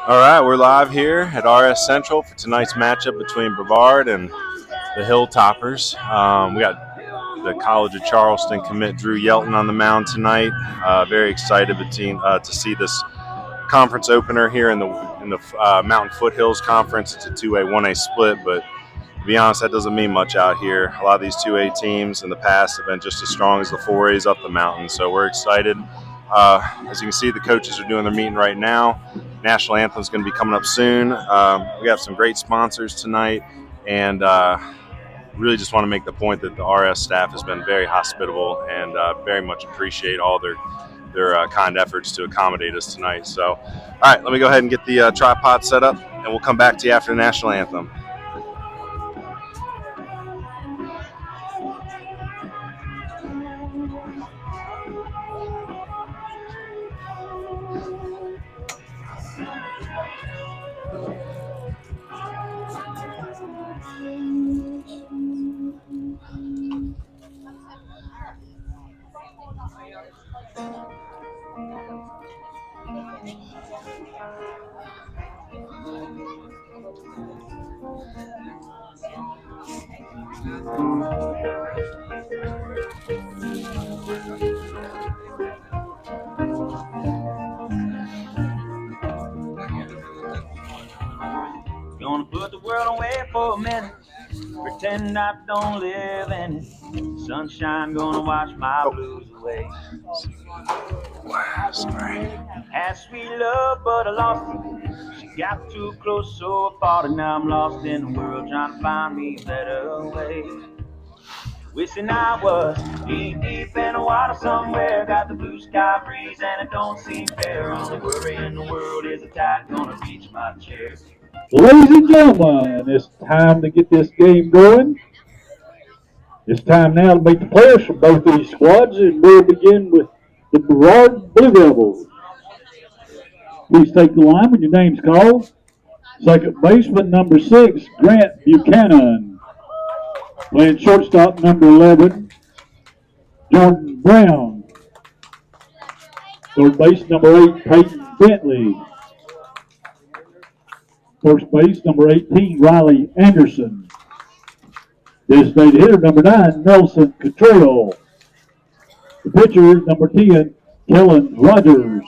All right, we're live here at RS Central for tonight's matchup between Brevard and the Hilltoppers. We got the College of Charleston commit Drew Yelton on the mound tonight. Very excited to see this conference opener here in the Mountain Foothills Conference. It's a 2A, 1A split, but to be honest, that doesn't mean much out here. A lot of these 2A teams in the past have been just as strong as the 4As up the mountain, so we're excited. As you can see, the coaches are doing their meeting right now. National anthem is going to be coming up soon. We have some great sponsors tonight, and really just want to make the point that the RS staff has been very hospitable and very much appreciate all their kind efforts to accommodate us tonight. So, all right, let me go ahead and get the tripod set up, and we'll come back to you after the national anthem. Gonna put the world away for a minute, pretend I don't live in it. Sunshine gonna wash my blues away. Sorry. Had sweet love, but I lost it. She got too close, so I fought it. Now I'm lost in the world, trying to find me a better way. Wishing I was deep in the water somewhere. Got the blue sky breeze and it don't seem fair. Only worry in the world is the tide gonna reach my chair. Ladies and gentlemen, it's time to get this game going. It's time now to meet the players from both these squads, and we'll begin with the Brevard Blue Devils. Please take the line when your name's called. Second baseman, number 6, Grant Buchanan. Playing shortstop, number 11, Jordan Brown. Third base, number 8, Peyton Bentley. First base, number 18, Riley Anderson. Designated hitter, number 9, Nelson Cottrell. The pitcher, number 10, Kellen Rogers.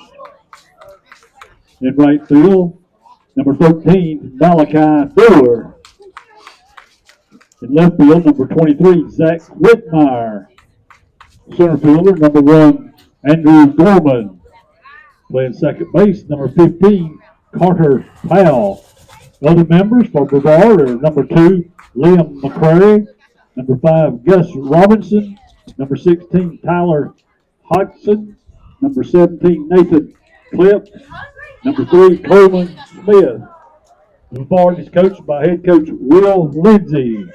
In right field, number 13, Malachi Brewer. In left field, number 23, Zach Whitmire. Center fielder, number 1, Andrew Gorman. Playing second base, number 15, Carter Powell. Other members for Brevard are number 2, Liam McCrary. Number 5, Gus Robinson. Number 16, Tyler Hodgson. Number 17, Nathan Clip. Number 3, Coleman Smith. Brevard is coached by head coach Will Lindsay.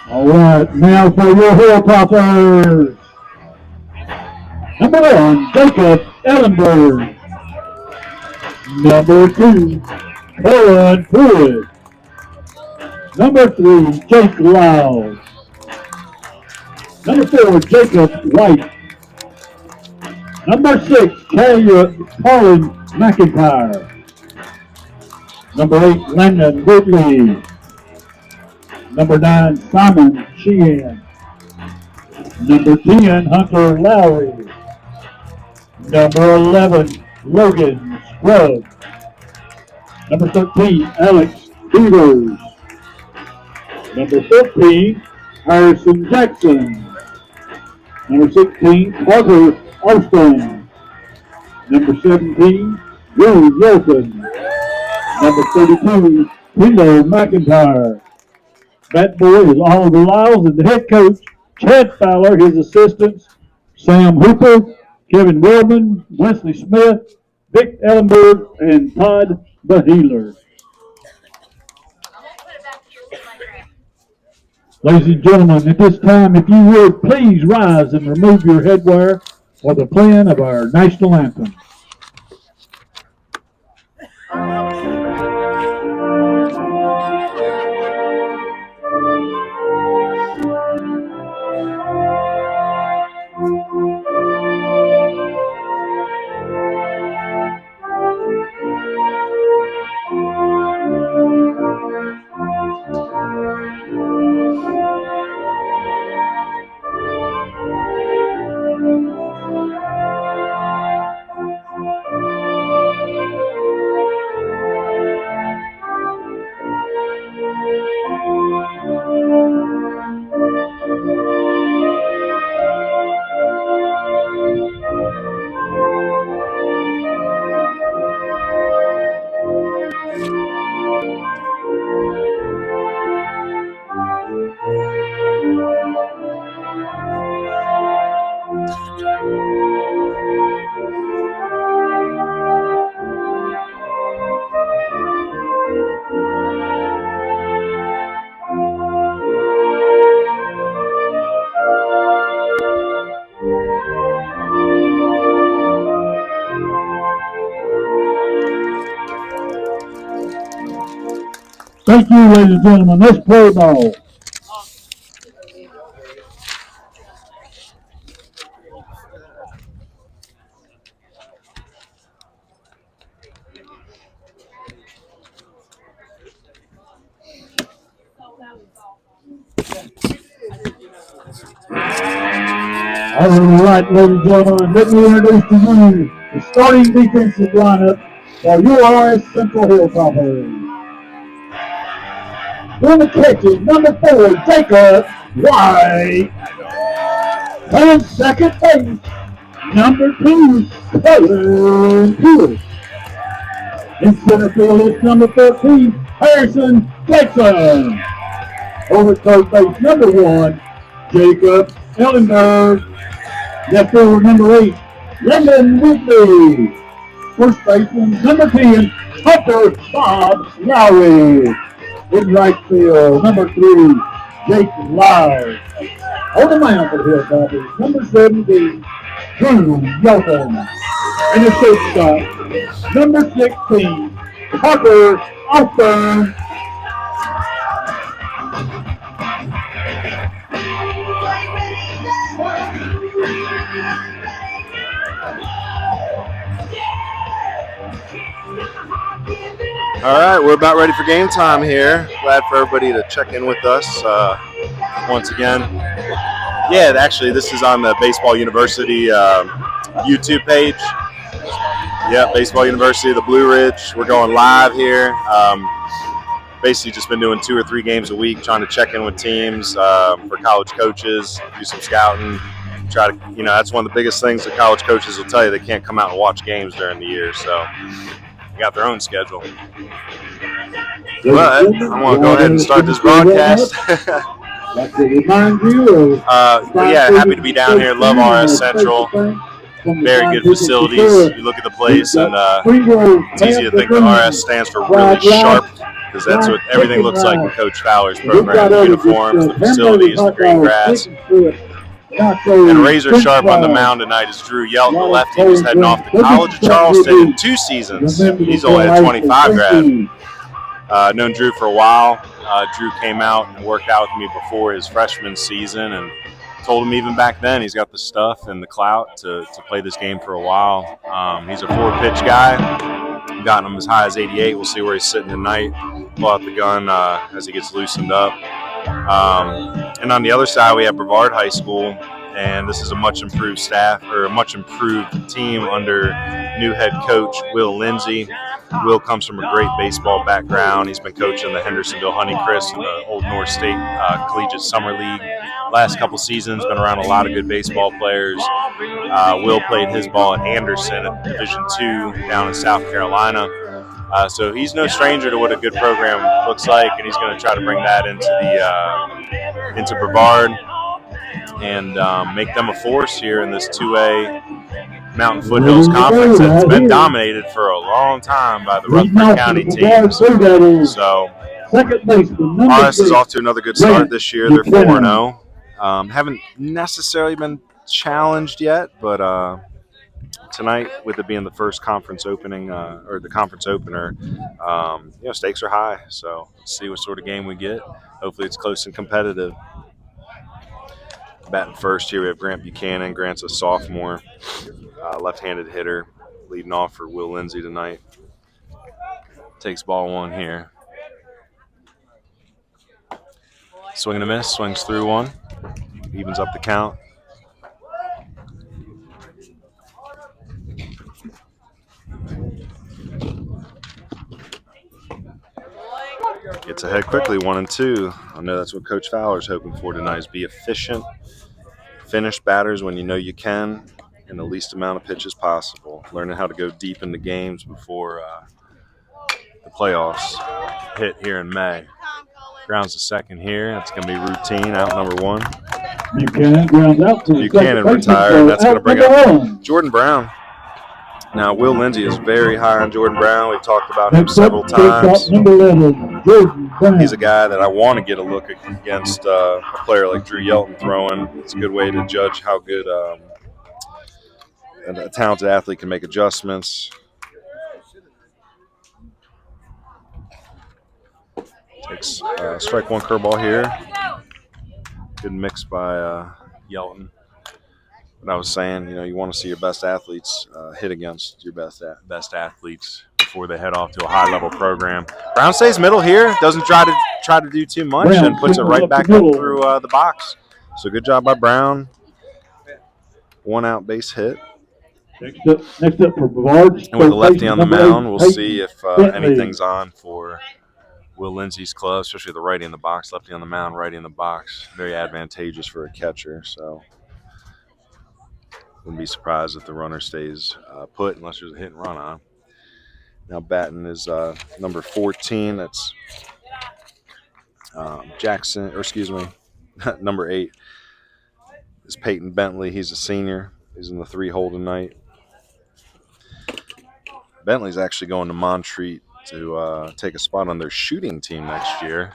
All right, now for your Hilltoppers. Number 1, Jacob Ellenberg. Number 2, Colin Pruitt. Number 3, Jake Lyles. Number 4, Jacob White. Number 6, Colin McIntyre. Number 8, Landon Woodley. Number 9, Simon Sheehan. Number 10, Hunter Lowry. Number 11, Logan Scruggs. Number 13, Alex Beavers. Number 14, Harrison Jackson. Number 16, Carter Austin. Number 17, Drew Wilson. Number 32, Kendall McIntyre. Bat boy is Oliver Lyles, and the head coach, Chad Fowler, his assistants, Sam Hooper, Kevin Wellman, Wesley Smith, Vic Ellenberg, and Todd Beheeler. Ladies and gentlemen, at this time, if you would, please rise and remove your headwear for the playing of our national anthem. Thank you, ladies and gentlemen. Let's play ball. All right, ladies and gentlemen, let me introduce to you the starting defensive lineup for URS Central Hilltoppers. On the catches, number 4, Jacob White. On second base, number 2, Colin Pierce. In center field is number 13, Harrison Jackson. Over third base, number 1, Jacob Ellenberg. Left fielder, number 8, Lyndon Whitley. First baseman, number 10, Hunter Bob Lowry. In right field, number 3, Jake Lyle. On the mound for the Hilltoppers, number 17, Drew Yelton. And the shortstop, number 16, Parker Austin. All right, we're about ready for game time here. Glad for everybody to check in with us once again. Yeah, actually, this is on the Baseball University YouTube page. Yeah, Baseball University, the Blue Ridge. We're going live here. Basically, just been doing 2 or 3 games a week, trying to check in with teams for college coaches, do some scouting. Try to, that's one of the biggest things that college coaches will tell you. They can't come out and watch games during the year, so they got their own schedule. But I'm going to go ahead and start this broadcast. Yeah, happy to be down here. Love RS Central. Very good facilities. You look at the place, and it's easy to think that RS stands for really sharp, because that's what everything looks like in Coach Fowler's program. The uniforms, the facilities, the green grass. And razor sharp on the mound tonight is Drew Yelton, the lefty who's heading off to College of Charleston in 2 seasons. He's only a 25 grad. Known Drew for a while. Drew came out and worked out with me before his freshman season, and told him even back then he's got the stuff and the clout to play this game for a while. He's a 4-pitch guy. Gotten him as high as 88. We'll see where he's sitting tonight. Pull out the gun as he gets loosened up. And on the other side, we have Brevard High School, and this is a much improved staff, or a much improved team under new head coach Will Lindsay. Will comes from a great baseball background. He's been coaching the Hendersonville Honeycrisp in the Old North State Collegiate Summer League. Last couple seasons, been around a lot of good baseball players. Will played his ball at Anderson at Division II down in South Carolina. So he's no stranger to what a good program looks like, and he's going to try to bring that into Brevard and make them a force here in this 2A Mountain Foothills Conference that's been dominated for a long time by the Rutherford County teams. So RS is off to another good start this year. They're 4-0. Haven't necessarily been challenged yet, but tonight, with it being the first conference opening or the conference opener, stakes are high. So let's see what sort of game we get. Hopefully it's close and competitive. Batting first here, we have Grant Buchanan. Grant's a sophomore, left-handed hitter, leading off for Will Lindsay tonight. Takes ball 1 here. Swing and a miss, swings through 1. Evens up the count. Gets ahead quickly, 1-2. I know that's what Coach Fowler's hoping for tonight, is be efficient, finish batters when you know you can, in the least amount of pitches possible. Learning how to go deep into games before the playoffs hit here in May. Grounds to second here. That's going to be routine, out number 1. Buchanan grounds out to Buchanan retired, and that's going to bring up Jordan Brown. Now, Will Lindsay is very high on Jordan Brown. We've talked about him several times. He's a guy that I want to get a look against a player like Drew Yelton throwing. It's a good way to judge how good a talented athlete can make adjustments. Takes strike one curveball here. Good mix by Yelton. What I was saying, you want to see your best athletes hit against your best athletes before they head off to a high level program. Brown stays middle here. Doesn't try to do too much Brown and puts it singles right up the back up middle. through the box. So good job by Brown. 1 out base hit. Next up for Brevard, And with a third lefty baseman, on the number mound, 8, we'll see Peyton if Bentley. anything's on for Will Lindsay's club, especially the righty in the box, lefty on the mound, righty in the box. Very advantageous for a catcher. So wouldn't be surprised if the runner stays put unless there's a hit and run on. Now batting is number 14. That's Jackson, or excuse me, number 8 is Peyton Bentley. He's a senior. He's in the 3-hole tonight. Bentley's actually going to Montreat to take a spot on their shooting team next year.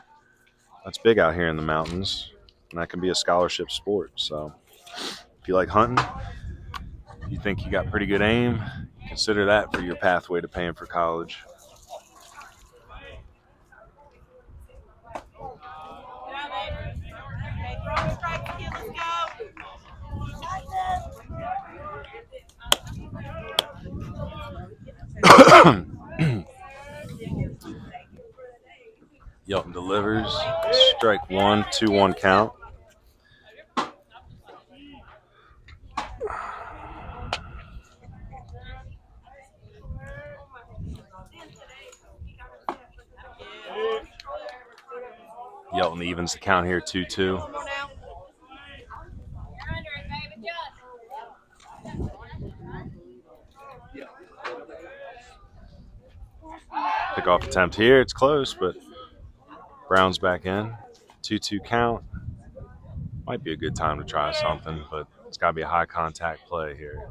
That's big out here in the mountains, and that can be a scholarship sport. So if you like hunting, you think you got pretty good aim, consider that for your pathway to paying for college. Yelton delivers. Strike one, 2-1 count. Yelton evens the count here, 2-2. Pickoff attempt here. It's close, but Brown's back in. 2-2 count. Might be a good time to try something, but it's got to be a high contact play here.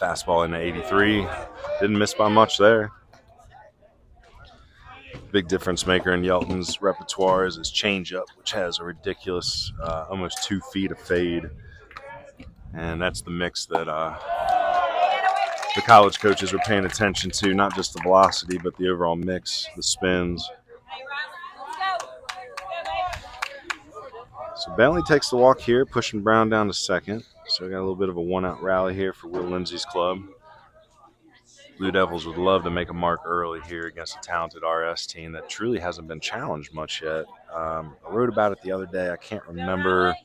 Fastball into 83. Didn't miss by much there. Big difference maker in Yelton's repertoire is his changeup, which has a ridiculous almost 2 feet of fade. And that's the mix that the college coaches were paying attention to, not just the velocity, but the overall mix, the spins. So Bentley takes the walk here, pushing Brown down to second. So we got a little bit of a 1-out rally here for Will Lindsay's club. Blue Devils would love to make a mark early here against a talented RS team that truly hasn't been challenged much yet. I wrote about it the other day. I can't remember,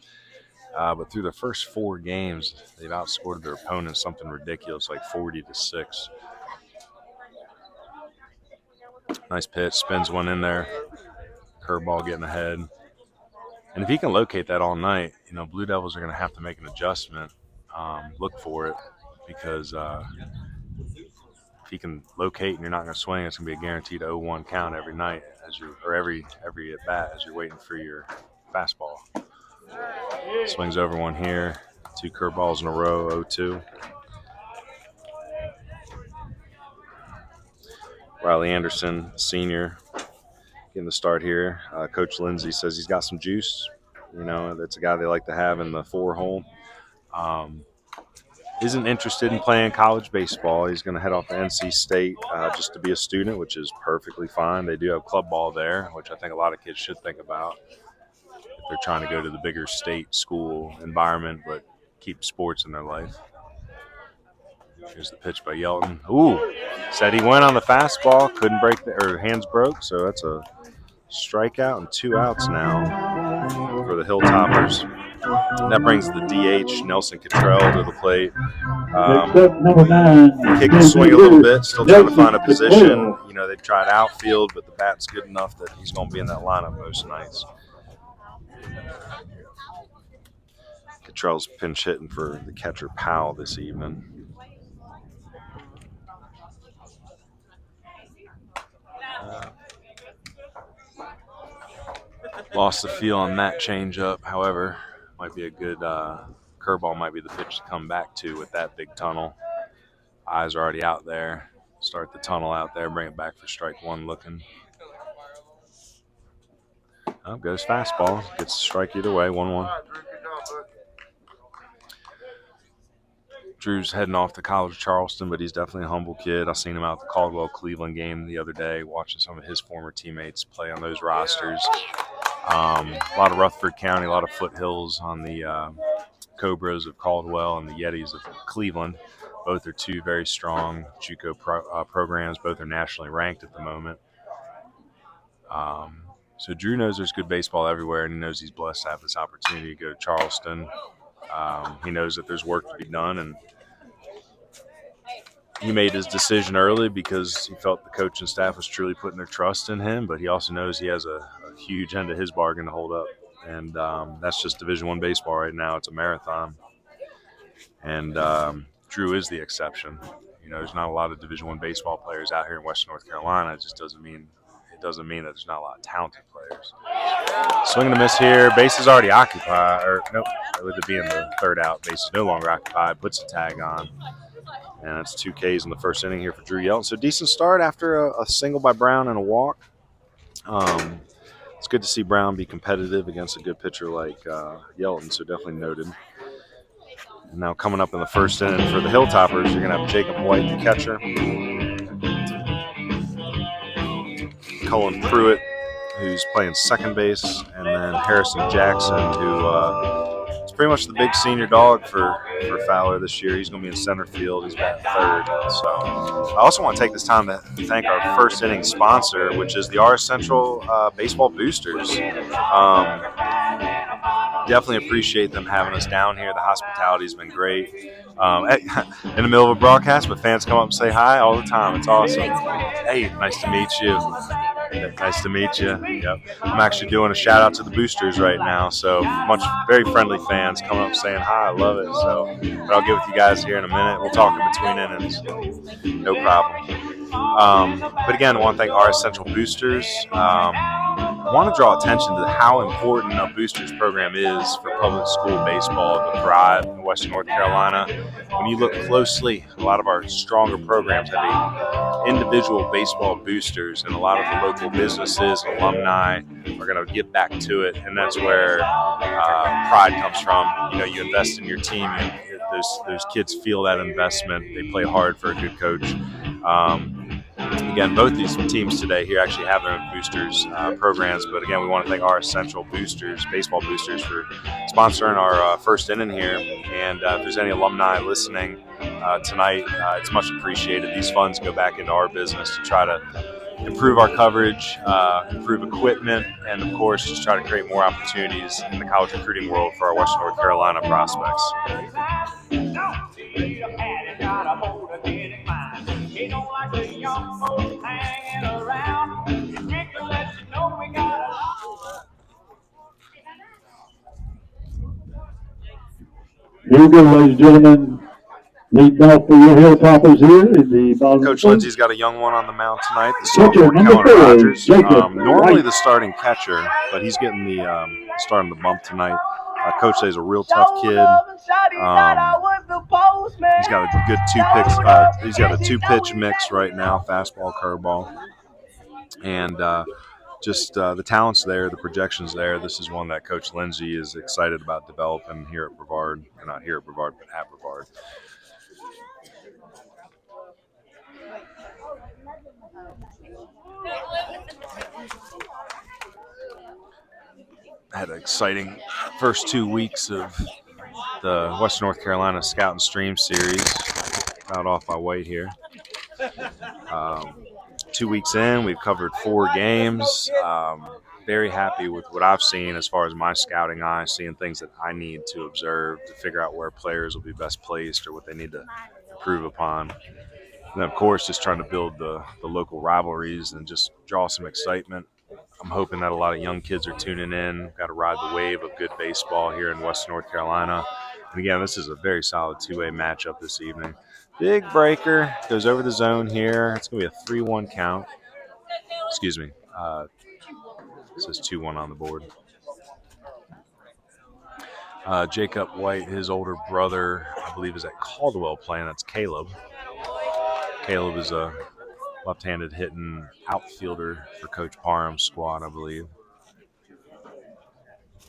but through the first 4 games, they've outscored their opponents something ridiculous, like 40-6. Nice pitch, spins one in there. Curveball getting ahead. And if he can locate that all night, Blue Devils are going to have to make an adjustment, look for it, because if he can locate and you're not going to swing, it's going to be a guaranteed 0-1 count every night every at bat as you're waiting for your fastball. Swings over one here, 2 curveballs in a row, 0-2. Riley Anderson, senior, getting the start here. Coach Lindsay says he's got some juice. That's a guy they like to have in the 4-hole. Isn't interested in playing college baseball. He's going to head off to NC State just to be a student, which is perfectly fine. They do have club ball there, which I think a lot of kids should think about if they're trying to go to the bigger state school environment, but keep sports in their life. Here's the pitch by Yelton. Ooh, said he went on the fastball, couldn't break hands broke, so that's a strikeout and 2 outs now for the Hilltoppers. And that brings the DH, Nelson Cottrell, to the plate. Number 9. Kick and swing a little bit, still trying to find a position. They've tried outfield, but the bat's good enough that he's going to be in that lineup most nights. Cottrell's pinch hitting for the catcher Powell this evening. Lost the feel on that changeup. However, might be a good curveball. Might be the pitch to come back to with that big tunnel. Eyes are already out there. Start the tunnel out there. Bring it back for strike one. Looking. Oh, goes fastball. Gets a strike either way. 1-1. Drew's heading off to College of Charleston, but he's definitely a humble kid. I seen him out at the Caldwell-Cleveland game the other day, watching some of his former teammates play on those rosters. A lot of Rutherford County, a lot of foothills on the Cobras of Caldwell and the Yetis of Cleveland. Both are two very strong JUCO programs. Both are nationally ranked at the moment. So Drew knows there's good baseball everywhere, and he knows he's blessed to have this opportunity to go to Charleston. He knows that there's work to be done, and he made his decision early because he felt the coaching staff was truly putting their trust in him, but he also knows he has a huge end of his bargain to hold up. And that's just Division I baseball right now. It's a marathon. And Drew is the exception. You know, there's not a lot of Division I baseball players out here in Western North Carolina. It just doesn't mean that there's not a lot of talented players. Swing and a miss here. Base is already occupied. Or nope, with it being the third out, base is no longer occupied. Puts the tag on. And it's 2 Ks in the first inning here for Drew Yelton. So decent start after a single by Brown and a walk. It's good to see Brown be competitive against a good pitcher like Yelton, so definitely noted. And now coming up in the first inning for the Hilltoppers, you're going to have Jacob White, the catcher. Cullen Pruitt, who's playing second base, and then Harrison Jackson, who is pretty much the big senior dog for Fowler this year. He's going to be in center field. He's batting third. So I also want to take this time to thank our first inning sponsor, which is the RS Central Baseball Boosters. Definitely appreciate them having us down here. The hospitality's been great. In the middle of a broadcast, but fans come up and say hi all the time. It's awesome. Hey, nice to meet you. Nice to meet you. Yep. I'm actually doing a shout out to the boosters right now. So very friendly fans coming up saying hi. I love it. So, but I'll get with you guys here in a minute. We'll talk in between innings. No problem. But again, I want to thank RS Central Boosters. I want to draw attention to how important a boosters program is for public school baseball to thrive in Western North Carolina. When you look closely, a lot of our stronger programs have individual baseball boosters, and a lot of the local businesses and alumni are going to give back to it, and that's where pride comes from. You know, you invest in your team, those kids feel that investment. They play hard for a good coach. Again, both these teams today here actually have their own boosters programs, but again, we want to thank our Central Boosters, baseball boosters, for sponsoring our first inning here. And if there's any alumni listening tonight, it's much appreciated. These funds go back into our business to try to improve our coverage, improve equipment, and of course, just try to create more opportunities in the college recruiting world for our Western North Carolina prospects. Here we go, ladies and gentlemen. Leading off for your Hilltoppers here in the bottom. Coach Lindsay's got a young one on the mound tonight, the sophomore Kellen Rogers. Normally the starting catcher, but he's getting the starting the bump tonight. Coach says he's a real tough kid. He's got a good he's got a two-pitch mix right now, fastball, curveball, and just the talent's there, the projection's there. This is one that Coach Lindsay is excited about developing here at Brevard, or not here at Brevard, but at Brevard. Had an exciting first 2 weeks of the Western North Carolina Scout and Stream Series. Proud off my weight here. 2 weeks in, we've covered 4 games. Very happy with what I've seen as far as my scouting eye, seeing things that I need to observe to figure out where players will be best placed or what they need to improve upon. And of course, just trying to build the local rivalries and just draw some excitement. I'm hoping that a lot of young kids are tuning in. Got to ride the wave of good baseball here in Western North Carolina. And again, this is a very solid two-way matchup this evening. Big breaker goes over the zone here. It's going to be a 3-1 count. Excuse me. It says 2-1 on the board. Jacob White, his older brother, I believe, is at Caldwell playing. That's Caleb. Caleb is a left-handed hitting outfielder for Coach Parham's squad, I believe.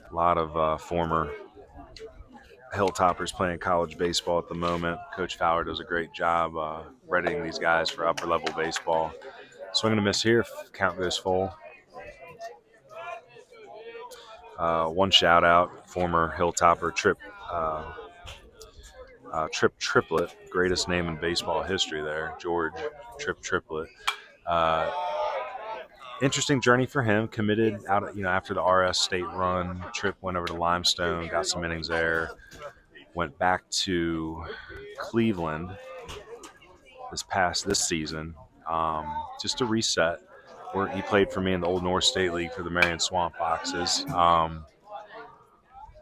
A lot of former Hilltoppers playing college baseball at the moment. Coach Fowler does a great job readying these guys for upper level baseball. Swing and a miss here. Count goes full. One shout out, former Hilltopper Trip Triplett, greatest name in baseball history there, George Trip Triplett. Interesting journey for him. Committed out, after the RS state run. Trip went over to Limestone, got some innings there. Went back to Cleveland this season, just to reset. Where he played for me in the Old North State League for the Marion Swamp Boxes.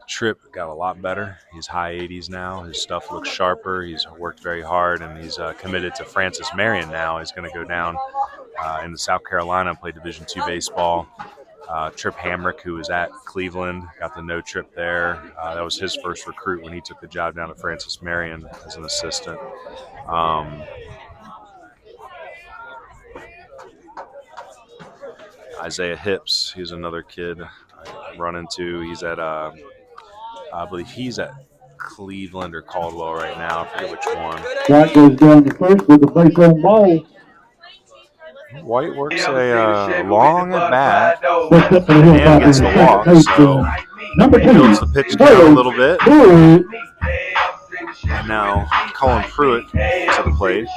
Trip got a lot better. He's high 80s now. His stuff looks sharper. He's worked very hard, and he's committed to Francis Marion now. He's going to go down into South Carolina and play Division II baseball. Trip Hamrick, who was at Cleveland, got the no trip there. That was his first recruit when he took the job down at Francis Marion as an assistant. Isaiah Hips, he's another kid I run into. He's at, I believe he's at Cleveland or Caldwell right now. I forget which one. White goes down the first with the base on ball. White works a long at bat And and gets the walk, so number two, builds the pitch count a little bit. And now Colin Pruitt to the plate.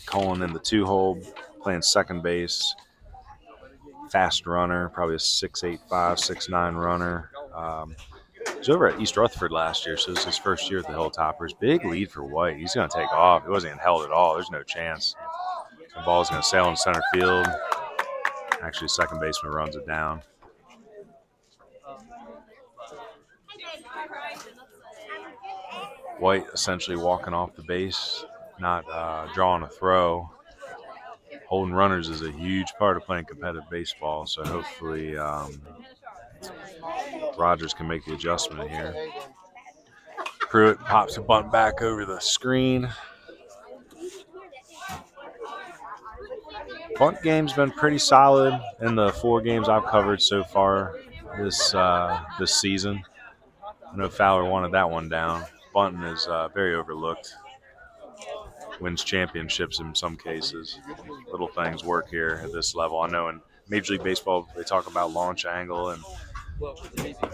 Colin in the 2-hole, playing second base. Fast runner, probably a 6'8", 6'9" runner. He was over at East Rutherford last year, so this is his first year at the Hilltoppers. Big lead for White. He's going to take off. It wasn't even held at all. There's no chance. The ball's going to sail in center field. Actually, second baseman runs it down. White essentially walking off the base, not drawing a throw. Holding runners is a huge part of playing competitive baseball, so hopefully Rogers can make the adjustment here. Pruitt pops a bunt back over the screen. Bunt game's been pretty solid in the 4 games I've covered so far this season. I know Fowler wanted that one down. Bunting is very overlooked. Wins championships in some cases. Little things work here at this level. I know in Major League Baseball they talk about launch angle and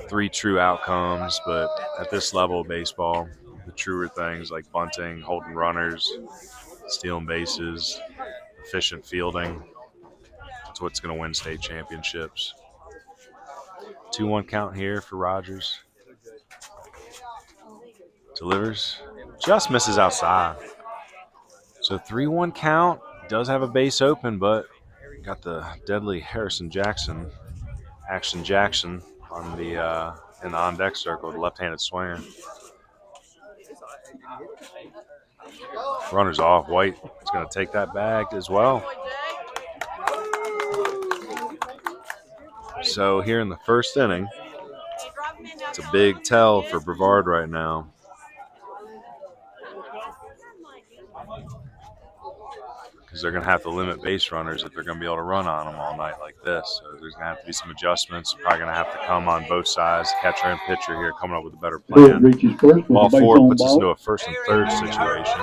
3 true outcomes, but at this level of baseball, the truer things like bunting, holding runners, stealing bases, efficient fielding, that's what's going to win state championships. 2-1 count here for Rogers. Delivers. Just misses outside. So 3-1 count. Does have a base open, but got the deadly Action Jackson on the in the on-deck circle, the left-handed swinger. Runner's off. White is going to take that bag as well. So here in the first inning, it's a big tell for Brevard right now. Because they're going to have to limit base runners if they're going to be able to run on them all night like this. So there's going to have to be some adjustments. Probably going to have to come on both sides, catcher and pitcher here, coming up with a better plan. Ball forward puts us into a first and third situation.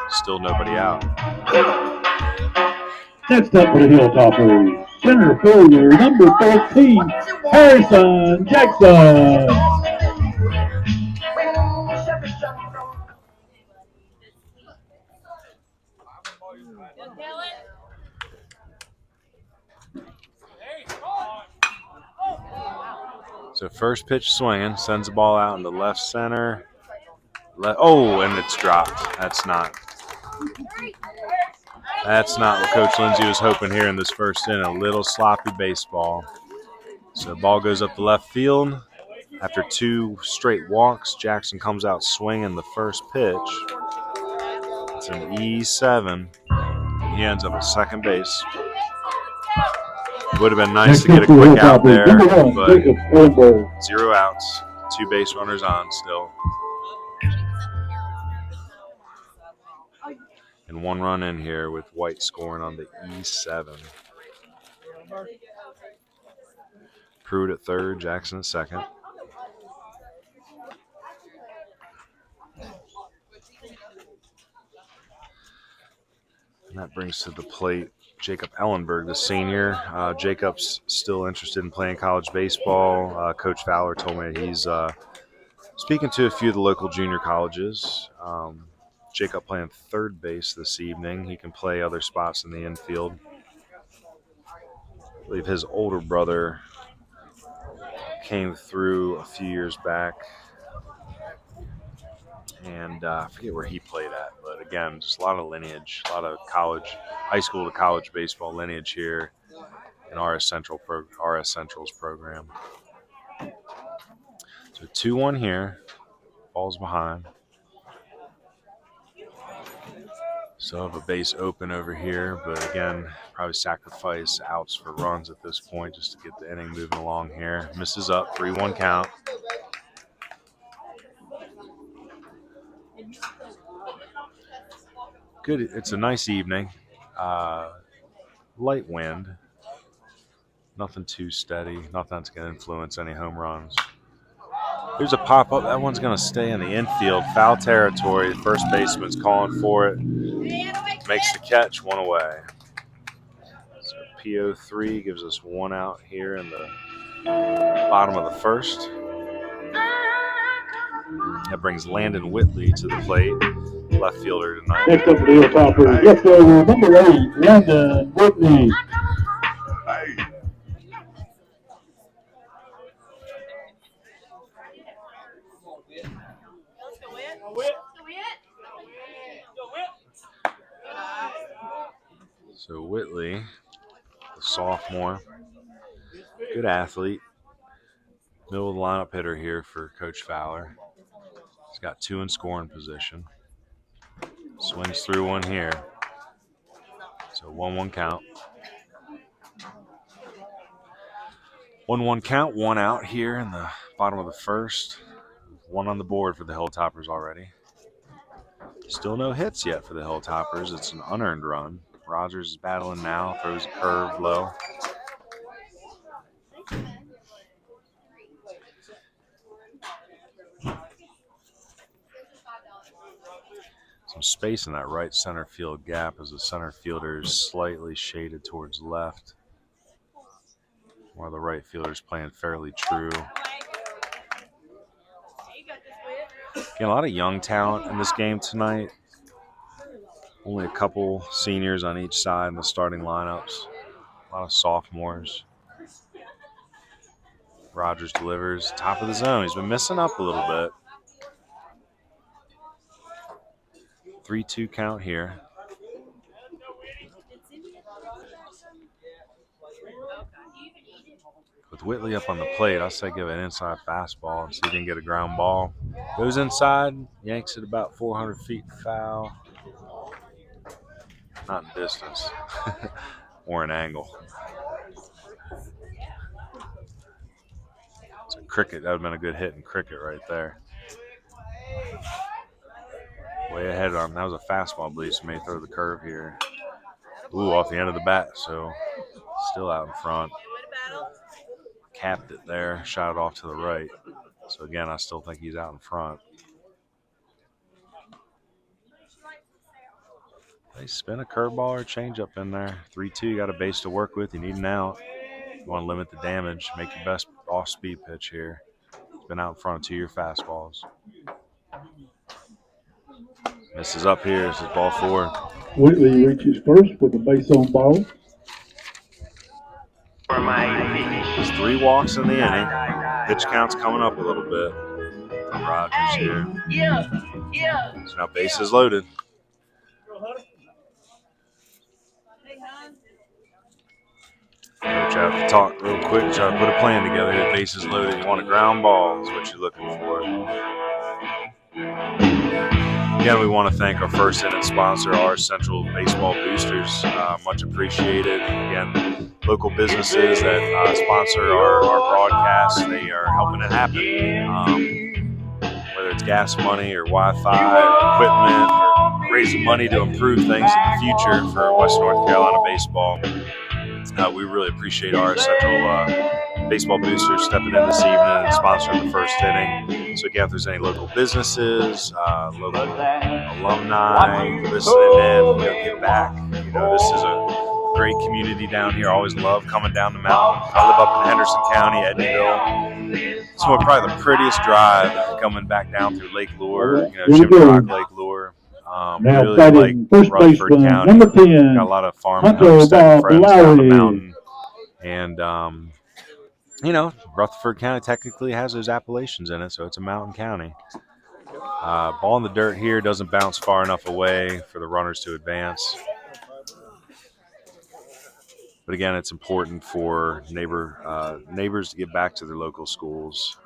Still nobody out. Next up for the Hilltoppers, center fielder, number 14, Harrison Jackson. So first pitch swinging, sends the ball out into left center. And it's dropped. That's not what Coach Lindsay was hoping here in this first inning. A little sloppy baseball. So the ball goes up the left field. After 2 straight walks, Jackson comes out swinging the first pitch. It's an E7. He ends up at second base. Would have been nice to get a quick out there, but 0 outs, 2 base runners on still. And 1 run in here with White scoring on the E7. Pruitt at third, Jackson at second. And that brings to the plate Jacob Ellenberg, the senior. Jacob's still interested in playing college baseball. Coach Fowler told me he's speaking to a few of the local junior colleges. Jacob playing third base this evening. He can play other spots in the infield. I believe his older brother came through a few years back. And I forget where he played at. But again, just a lot of lineage, a lot of college, high school to college baseball lineage here in RS Central's program. So 2-1 here. Ball's behind. So have a base open over here, but again, probably sacrifice outs for runs at this point just to get the inning moving along here. Misses up, 3-1 count. Good. It's a nice evening. Light wind. Nothing too steady. Nothing that's going to influence any home runs. There's a pop-up. That one's going to stay in the infield. Foul territory. First baseman's calling for it. Makes the catch, one away. So PO3 gives us one out here in the bottom of the first. That brings Landon Whitley to the plate, left fielder tonight. Next up for the Hilltoppers, left fielder number 8, Landon Whitley. So Whitley, the sophomore, good athlete. Middle of the lineup hitter here for Coach Fowler. He's got 2 in scoring position. Swings through one here. So 1-1 count. 1-1 count, one out here in the bottom of the first. One on the board for the Hilltoppers already. Still no hits yet for the Hilltoppers. It's an unearned run. Rogers is battling now, throws a curve low. Some space in that right center field gap as the center fielder is slightly shaded towards left, while the right fielder is playing fairly true. Again, a lot of young talent in this game tonight. Only a couple seniors on each side in the starting lineups. A lot of sophomores. Rogers delivers, top of the zone. He's been missing up a little bit. 3-2 count here. With Whitley up on the plate, I say give an inside fastball and see if he can get a ground ball. Goes inside, yanks it about 400 feet foul. Not in distance or an angle. It's a cricket. That would have been a good hit in cricket right there. Way ahead on. That was a fastball, I believe, so may throw the curve here. Ooh, off the end of the bat, so still out in front. Capped it there, shot it off to the right. So again, I still think he's out in front. They spin a curveball or a changeup in there. 3-2, you got a base to work with. You need an out. You want to limit the damage. Make your best off-speed pitch here. It's been out in front of 2 of your fastballs. Misses up here. This is ball 4. Whitley reaches first with a base on ball. There's 3 walks in the inning. Pitch count's coming up a little bit from Rogers here. So now base is loaded. Coach, I have to talk real quick, try to put a plan together here. Base is loaded. You want a ground ball is what you're looking for. Again, we want to thank our first inning sponsor, RS Central Baseball Boosters. Much appreciated. Again, local businesses that sponsor our broadcasts, they are helping it happen. Whether it's gas money or Wi-Fi or equipment or raising money to improve things in the future for West North Carolina baseball. We really appreciate RS Central baseball boosters stepping in this evening and sponsoring the first inning. So again, if there's any local businesses, local alumni listening in, get back. This is a great community down here. Always love coming down the mountain. I live up in Henderson County, Eddyville. It's probably the prettiest drive coming back down through Lake Lure, Chimney Rock Lake Lure. Really like Rutherford County. Number 10, got a lot of farm and homestead friends down the mountain. And, Rutherford County technically has those appellations in it, so it's a mountain county. Ball in the dirt here doesn't bounce far enough away for the runners to advance. But again, it's important for neighbors to get back to their local schools.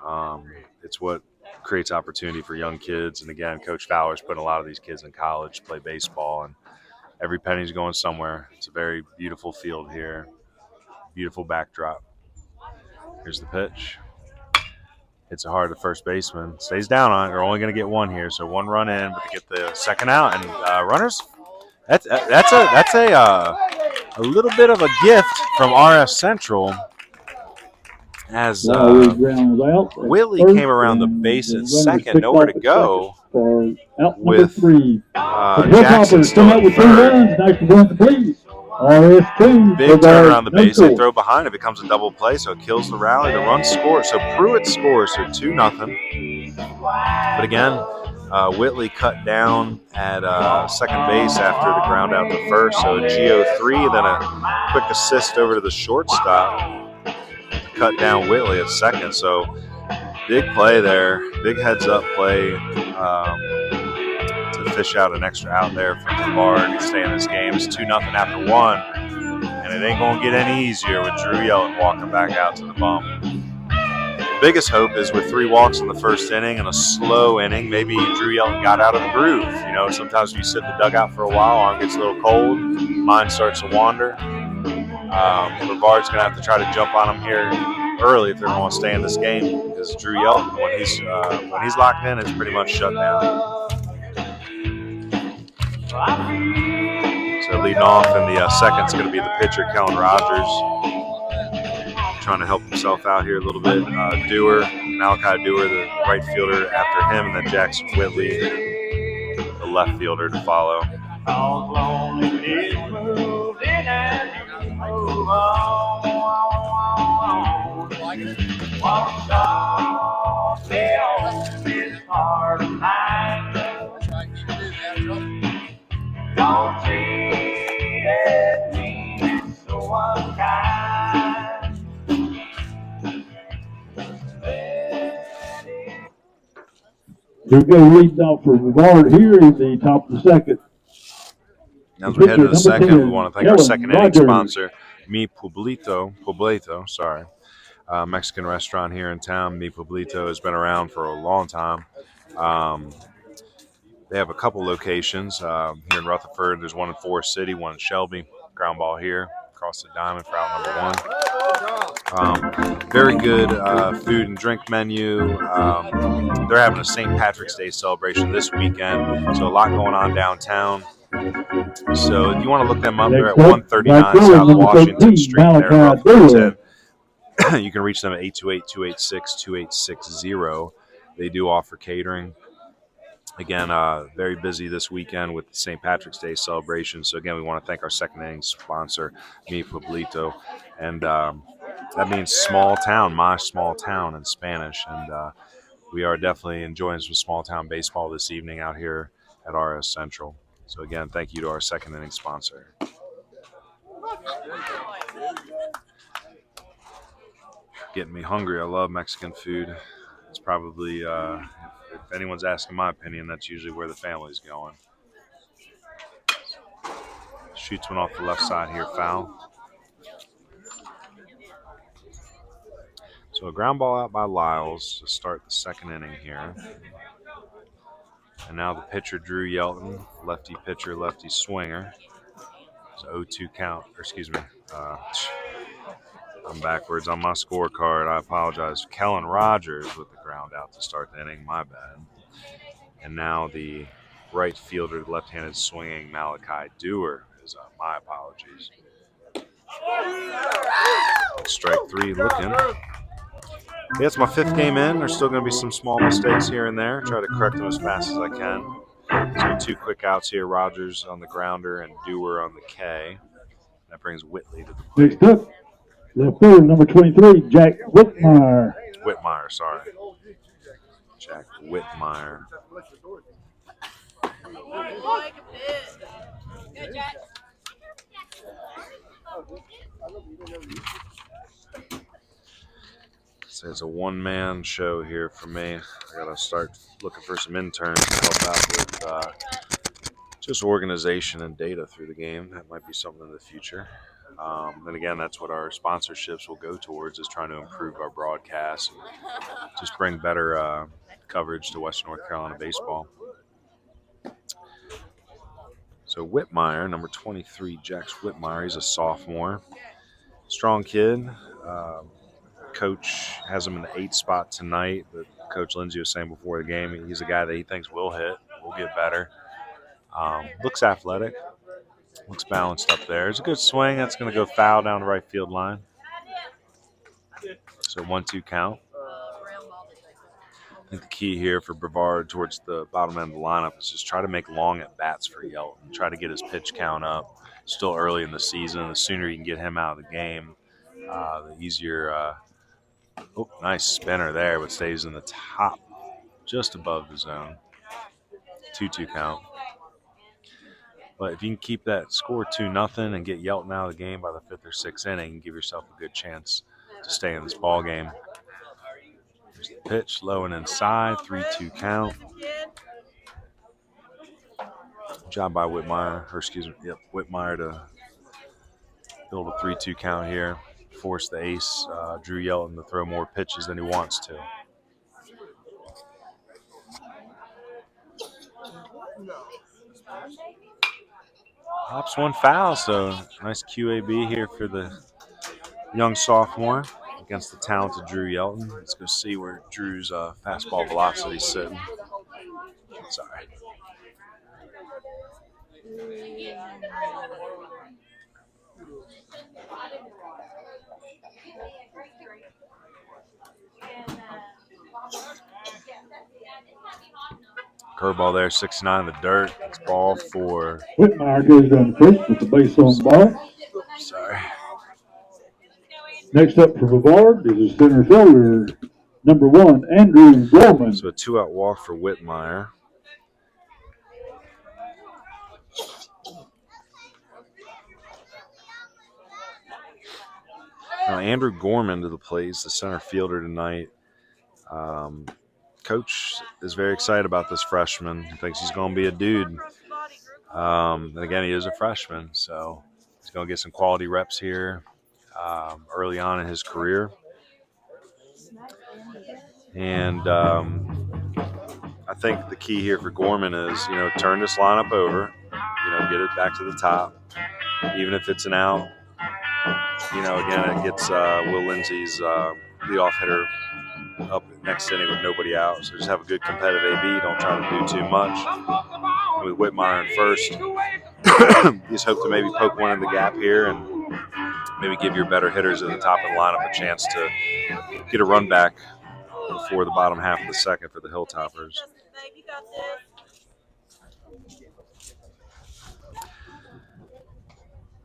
It's what creates opportunity for young kids. And again, Coach Fowler's putting a lot of these kids in college to play baseball, and every penny's going somewhere. It's a very beautiful field here. Beautiful backdrop. Here's the pitch. Hits it hard to first baseman. Stays down on it. They're only going to get one here, so one run in, but to get the second out. And runners, that's a little bit of a gift from RS Central. As Willie came around the base at second, nowhere to go, with Jackson still at third. Big turn around the base. They throw behind. It becomes a double play, so it kills the rally. The run scores. So Pruitt scores, so 2-0. But again, Whitley cut down at second base after the ground out to first. So a GO3, then a quick assist over to the shortstop. Cut down Whitley at second, so big play there, big heads-up play to fish out an extra out there from Brevard to stay in this game. It's 2-0 after one, and it ain't going to get any easier with Drew Yelton walking back out to the bump. The biggest hope is with 3 walks in the first inning and a slow inning, maybe Drew Yelton got out of the groove. Sometimes when you sit in the dugout for a while, arm gets a little cold, mind starts to wander. Brevard's going to have to try to jump on him here early if they're going to stay in this game, because Drew Yelton, when he's locked in, it's pretty much shut down. So leading off in the second is going to be the pitcher, Kellen Rogers, trying to help himself out here a little bit. Malachi Dewar, the right fielder after him, and then Jackson Whitley, the left fielder, to follow. Here we go, leading off for Brevard here in the top of the second. As we head to the second, we want to thank our second inning sponsor, Mi Pueblito, Mexican restaurant here in town. Mi Pueblito has been around for a long time. They have a couple locations here in Rutherford. There's one in Forest City, one in Shelby. Ground ball here, across the diamond for out number 1. Very good food and drink menu. They're having a St. Patrick's Day celebration this weekend, so a lot going on downtown. So if you want to look them up, they're at 139 South Washington Street there in Rutherford. You can reach them at 828-286-2860. They do offer catering. Again, very busy this weekend with the St. Patrick's Day celebration. So again, we want to thank our second inning sponsor, Mi Pueblito. And that means small town, my small town in Spanish. And we are definitely enjoying some small town baseball this evening out here at RS Central. So again, thank you to our second inning sponsor. Getting me hungry. I love Mexican food. It's probably, if anyone's asking my opinion, that's usually where the family's going. Shoots one off the left side here, foul. So a ground ball out by Lyles to start the second inning here. And now the pitcher, Drew Yelton, lefty pitcher, lefty swinger. It's 0-2 count, or excuse me. I'm backwards on my scorecard. I apologize. Kellen Rogers with the ground out to start the inning. My bad. And now the right fielder, left-handed swinging Malachi Dewar is my apologies. Strike 3 looking. Yeah, it's my 5th game in. There's still going to be some small mistakes here and there. Try to correct them as fast as I can. So 2 quick outs here. Rogers on the grounder and Dewar on the K. That brings Whitley to the plate. Next up, left field, number 23, Jack Whitmire. Whitmire, sorry. Jack Whitmire. So it's a one-man show here for me. I gotta start looking for some interns to help out with just organization and data through the game. That might be something in the future. And again, that's what our sponsorships will go towards, is trying to improve our broadcast and just bring better coverage to Western North Carolina baseball. So Whitmire, number 23, Jax Whitmire, he's a sophomore. Strong kid. Coach has him in the 8th spot tonight, but Coach Lindsay was saying before the game, he's a guy that he thinks will hit, will get better. Looks athletic, looks balanced up there. It's a good swing. That's going to go foul down the right field line. So 1-2 count. I think the key here for Brevard towards the bottom end of the lineup is just try to make long at-bats for Yelton. Try to get his pitch count up. Still early in the season. The sooner you can get him out of the game, the easier. Nice spinner there, but stays in the top, just above the zone. 2-2 count. But if you can keep that score 2-0 and get Yelton out of the game by the 5th or 6th inning, and give yourself a good chance to stay in this ball game. Here's the pitch, low and inside, 3-2 count. Job by Whitmire, Whitmire to build a 3-2 count here. Force the ace, Drew Yelton, to throw more pitches than he wants to. Hops one foul, so nice QAB here for the young sophomore against the talented Drew Yelton. Let's go see where Drew's fastball velocity is sitting. Sorry. Curveball there, 69 in the dirt. It's ball for Whitmire goes down the first with the base on ball. Sorry. Next up for Brevard is the center fielder, number 1, Andrew Gorman. So a 2-out walk for Whitmire. Now Andrew Gorman to the plate. He's the center fielder tonight. Coach is very excited about this freshman. He thinks he's going to be a dude. And again, he is a freshman, so he's going to get some quality reps here early on in his career. And I think the key here for Gorman is, turn this lineup over, get it back to the top, even if it's an out. Again, it gets Will Lindsay's leadoff hitter up next inning with nobody out. So just have a good competitive AB. Don't try to do too much. With Whitmire in first, you just hope to maybe poke one in the gap here and maybe give your better hitters at the top of the lineup a chance to get a run back before the bottom half of the second for the Hilltoppers.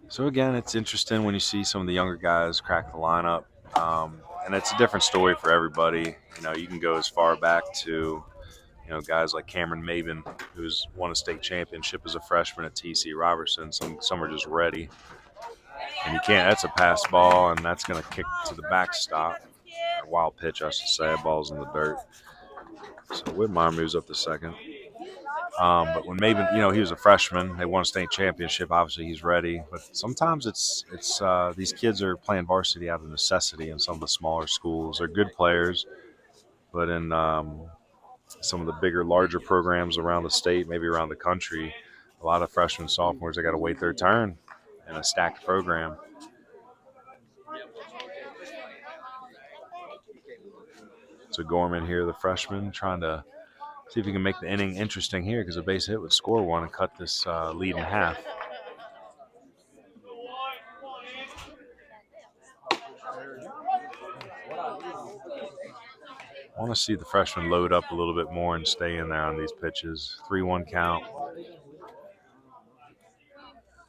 So again, it's interesting when you see some of the younger guys crack the lineup, and it's a different story for everybody. You can go as far back to, guys like Cameron Maben, who's won a state championship as a freshman at TC Robertson. Some are just ready, and you can't. That's a pass ball, and that's going to kick to the backstop. A wild pitch, I should say. Ball's in the dirt. So Whitmire moves up to second. But when Maven, he was a freshman. They won a state championship. Obviously, he's ready. But sometimes it's these kids are playing varsity out of necessity in some of the smaller schools. They're good players, but in some of the bigger, larger programs around the state, maybe around the country, a lot of freshmen, sophomores, they got to wait their turn in a stacked program. So Gorman here, the freshman, trying to see if he can make the inning interesting here, because a base hit would score one and cut this lead in half. I want to see the freshman load up a little bit more and stay in there on these pitches. 3-1 count.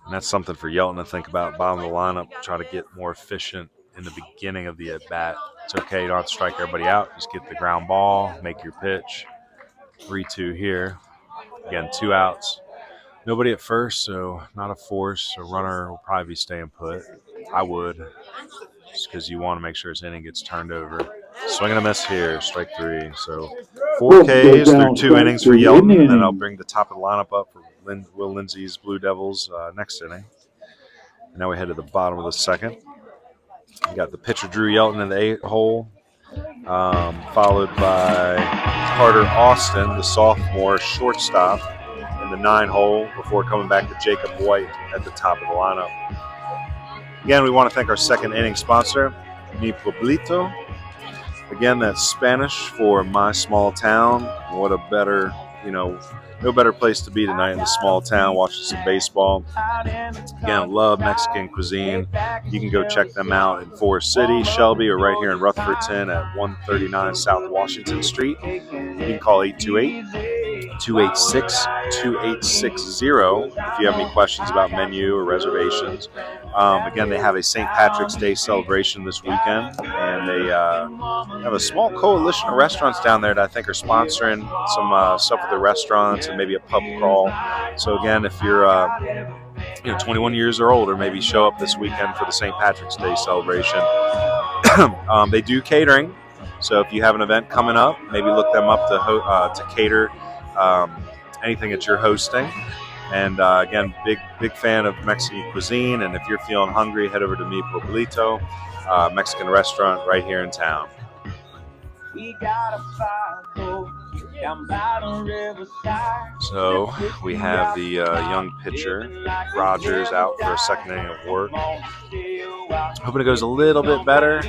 And that's something for Yelton to think about. Bottom of the lineup, try to get more efficient in the beginning of the at-bat. It's okay, you don't have to strike everybody out. Just get the ground ball, make your pitch. 3-2 here. Again, 2 outs. Nobody at first, so not a force. A runner will probably be staying put. I would, just because you want to make sure his inning gets turned over. Swing and a miss here, strike 3. So 4 Ks through 2 innings for Yelton, and then I'll bring the top of the lineup up for Will Lindsay's Blue Devils next inning. And now we head to the bottom of the second. We got the pitcher Drew Yelton in the 8 hole, followed by Carter Austin, the sophomore shortstop, in the 9 hole before coming back to Jacob White at the top of the lineup. Again, we want to thank our second inning sponsor, Mi Pueblito. Again, that's Spanish for my small town. What a better, no better place to be tonight in the small town watching some baseball. Again, love Mexican cuisine. You can go check them out in Forest City, Shelby, or right here in Rutherfordton at 139 South Washington Street. You can call 828-286-2860 if you have any questions about menu or reservations. Again, they have a St. Patrick's Day celebration this weekend, and they have a small coalition of restaurants down there that I think are sponsoring some stuff with the restaurants and maybe a pub crawl. So again, if you're 21 years or older, maybe show up this weekend for the St. Patrick's Day celebration. They do catering, so if you have an event coming up, maybe look them up to cater anything that you're hosting. And again, big fan of Mexican cuisine. And if you're feeling hungry, head over to Mi Pueblito, Mexican restaurant right here in town. So we have the young pitcher Rogers out for a second inning of work. Hoping it goes a little bit better.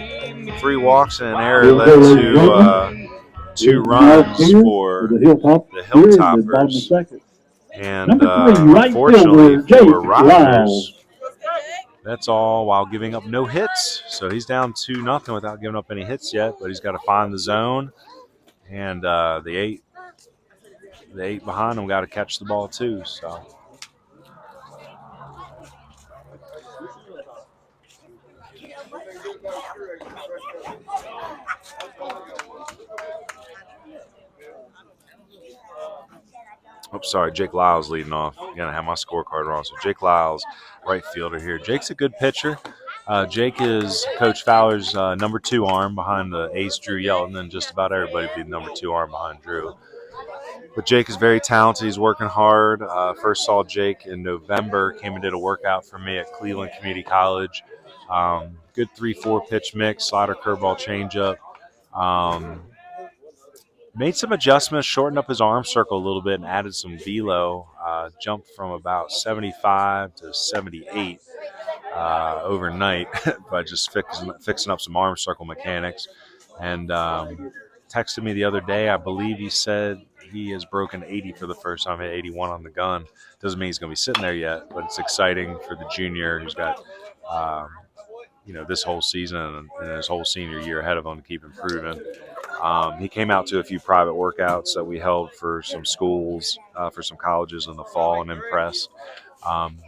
3 walks and an error led to 2 runs for the Hilltoppers. And unfortunately for Rogers, that's all while giving up no hits. So he's down 2-0 without giving up any hits yet, but he's got to find the zone. And the eight behind him got to catch the ball too. So. Oops, sorry, Jake Lyles leading off. Again, I have my scorecard wrong. So Jake Lyles, right fielder here. Jake's a good pitcher. Jake is Coach Fowler's number 2 arm behind the ace Drew Yelton, and just about everybody be the number 2 arm behind Drew. But Jake is very talented. He's working hard. First saw Jake in November. Came and did a workout for me at Cleveland Community College. Good 3-4 pitch mix, slider, curveball, changeup. Made some adjustments, shortened up his arm circle a little bit, and added some velo. Jumped from about 75 to 78 overnight by just fixing up some arm circle mechanics. And texted me the other day. I believe he said he has broken 80 for the first time, hit 81 on the gun. Doesn't mean he's going to be sitting there yet, but it's exciting for the junior who's got this whole season and his whole senior year ahead of him to keep improving. He came out to a few private workouts that we held for some schools, for some colleges in the fall, and impressed.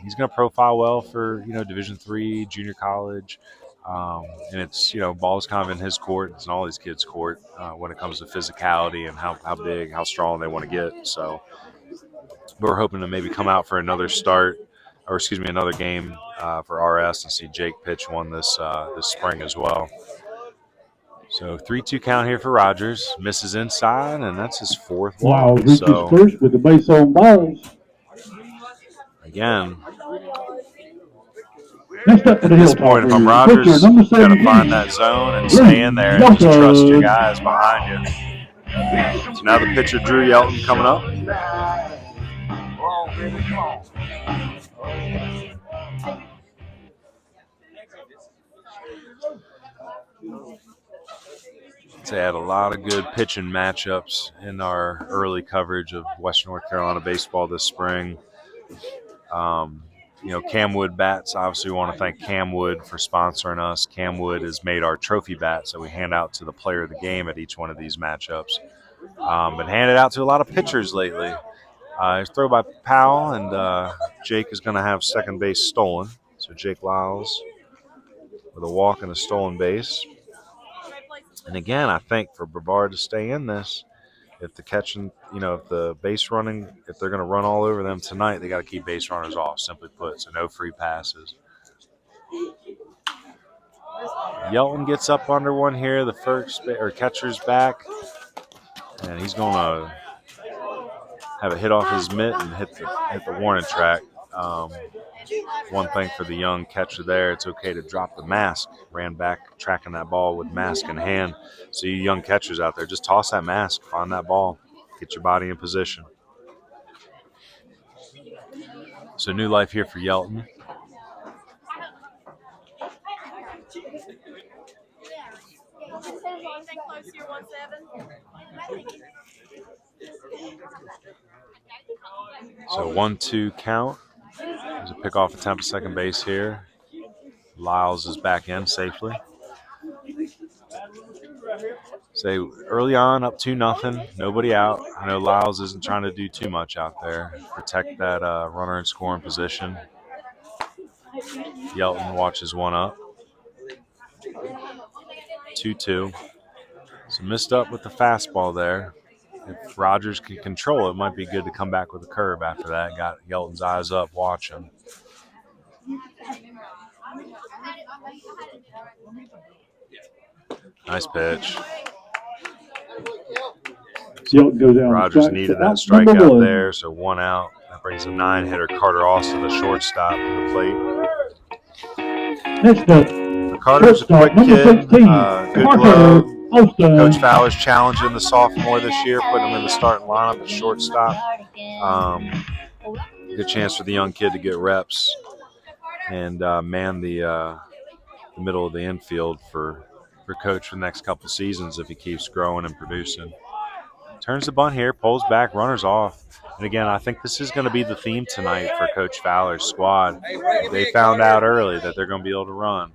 He's going to profile well for Division III junior college, and it's ball's kind of in his court. It's in all these kids' court when it comes to physicality and how big, how strong they want to get. So, but we're hoping to maybe come out for another another game for RS and see Jake pitch one this spring as well. So 3-2 count here for Rogers. Misses inside, and that's his 4th walk. So first with the base on balls. Again, at this point, if I'm Rogers, you got to find that zone and stay in there and just trust your guys behind you. So now the pitcher Drew Yelton coming up. They had a lot of good pitching matchups in our early coverage of Western North Carolina baseball this spring. Camwood bats. Obviously, we want to thank Camwood for sponsoring us. Camwood has made our trophy bats that we hand out to the player of the game at each one of these matchups. Been handed out to a lot of pitchers lately. Throw by Powell, and Jake is going to have second base stolen. So Jake Lyles with a walk and a stolen base. And again, I think for Brevard to stay in this, if the catching, if the base running, if they're going to run all over them tonight, they got to keep base runners off, simply put, so no free passes. Yelton gets up under one here. The catcher's back, and he's going to have a hit off his mitt and hit the warning track. One thing for the young catcher there, it's okay to drop the mask. Ran back tracking that ball with mask in hand. So you young catchers out there, just toss that mask, find that ball, get your body in position. So new life here for Yelton. So 1-2 count. There's a pickoff attempt at second base here. Lyles is back in safely. So early on, up 2-0, nobody out. I know Lyles isn't trying to do too much out there. Protect that runner in scoring position. Yelton watches one up. 2-2. So missed up with the fastball there. If Rogers can control it, might be good to come back with a curve after that. Got Yelton's eyes up watching. Nice pitch. Rogers needed that strikeout there, so one out. That brings a 9-hitter Carter Austin, the shortstop, to the plate. Next up, Carter's a quick kid, 16, good glove. Coach Fowler's challenging the sophomore this year, putting him in the starting lineup at shortstop. Good chance for the young kid to get reps and man the middle of the infield for Coach for the next couple seasons if he keeps growing and producing. Turns the bunt here, pulls back, runners off. And again, I think this is going to be the theme tonight for Coach Fowler's squad. They found out early that they're going to be able to run.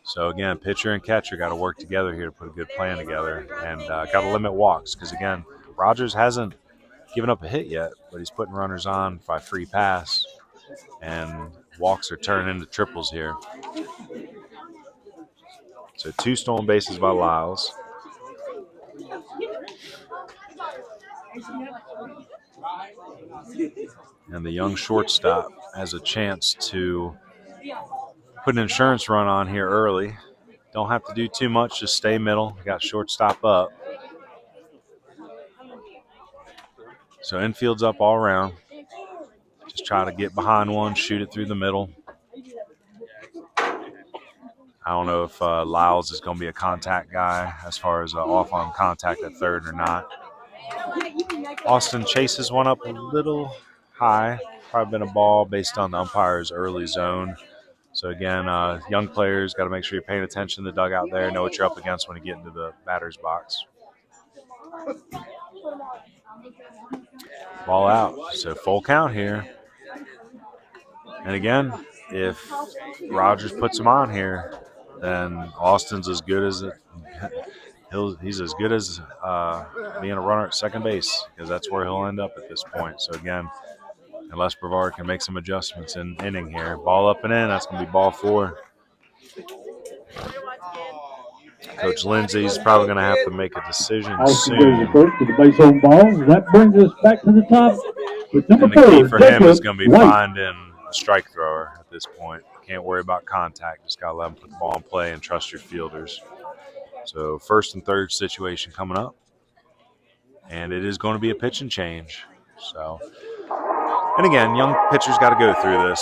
So again, pitcher and catcher got to work together here to put a good plan together, and got to limit walks because again, Rogers hasn't given up a hit yet, but he's putting runners on by free pass, and walks are turning into triples here. So 2 stolen bases by Lyles. And the young shortstop has a chance to put an insurance run on here early. Don't have to do too much, just stay middle. Got shortstop up. So infield's up all around. Just try to get behind one, shoot it through the middle. I don't know if Lyles is going to be a contact guy as far as off on contact at third or not. Austin chases one up a little high. Probably been a ball based on the umpire's early zone. So again, young players got to make sure you're paying attention to the dugout there, know what you're up against when you get into the batter's box. Ball out. So full count here. And again, if Rogers puts him on here, then Austin's as good as he's as good as being a runner at second base, because that's where he'll end up at this point. So again, unless Brevard can make some adjustments in inning here, ball up and in, that's going to be ball 4. Coach Lindsay's probably going to have to make a decision Austin soon. goes first to the base on ball. That brings us back to the top with number And the 4. key for him is Jacob going to be White. finding a strike thrower at this point. Can't worry about contact. Just got to let him put the ball in play and trust your fielders. So first and third situation coming up. And it is going to be a pitching change. So, and again, young pitchers got to go through this.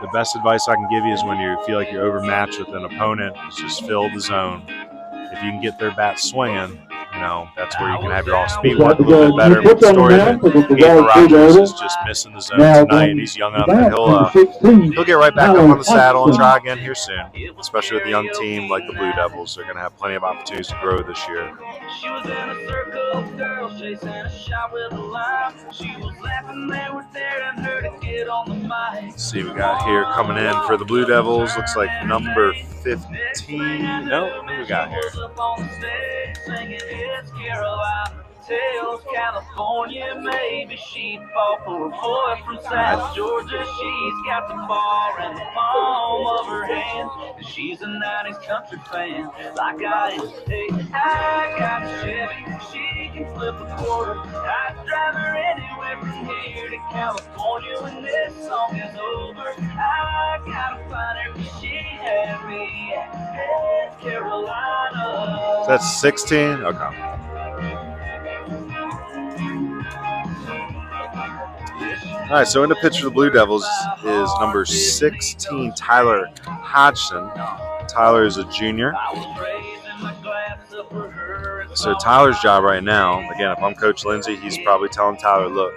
The best advice I can give you is when you feel like you're overmatched with an opponent, is just fill the zone. If you can get their bat swinging, That's where you can have your off-speed Looks one like a we little bit got better. new But the pitch on the story mound for the that Ethan Brevard Rogers Blue is Devils. just missing the zone Now tonight, and going he's young to enough the that mound, number 16, he'll get right back up Tyler on the saddle and Hodgson. try again here soon. Especially with a young team like the Blue Devils, they're going to have plenty of opportunities to grow this year. She was in a circle of girls chasing a shot with a line. She was laughing, they were daring her to get on the mic. Let's see, we got here coming in for the Blue Devils. Looks like number 15. No, who we got here? Tells California, maybe she'd fall for a boy from South Georgia. She's got the bar in the palm of her hand, and she's a 90s country fan, like I am. Hey, I got a Chevy, she can flip a quarter. I'd drive her anywhere from here to California when this song is over. I gotta find her 'cause she had me at North Carolina. So that's 16? Okay. All right, so in the pitch for the Blue Devils is number 16, Tyler Hodgson. Tyler is a junior. So Tyler's job right now, again, if I'm Coach Lindsay, he's probably telling Tyler, look,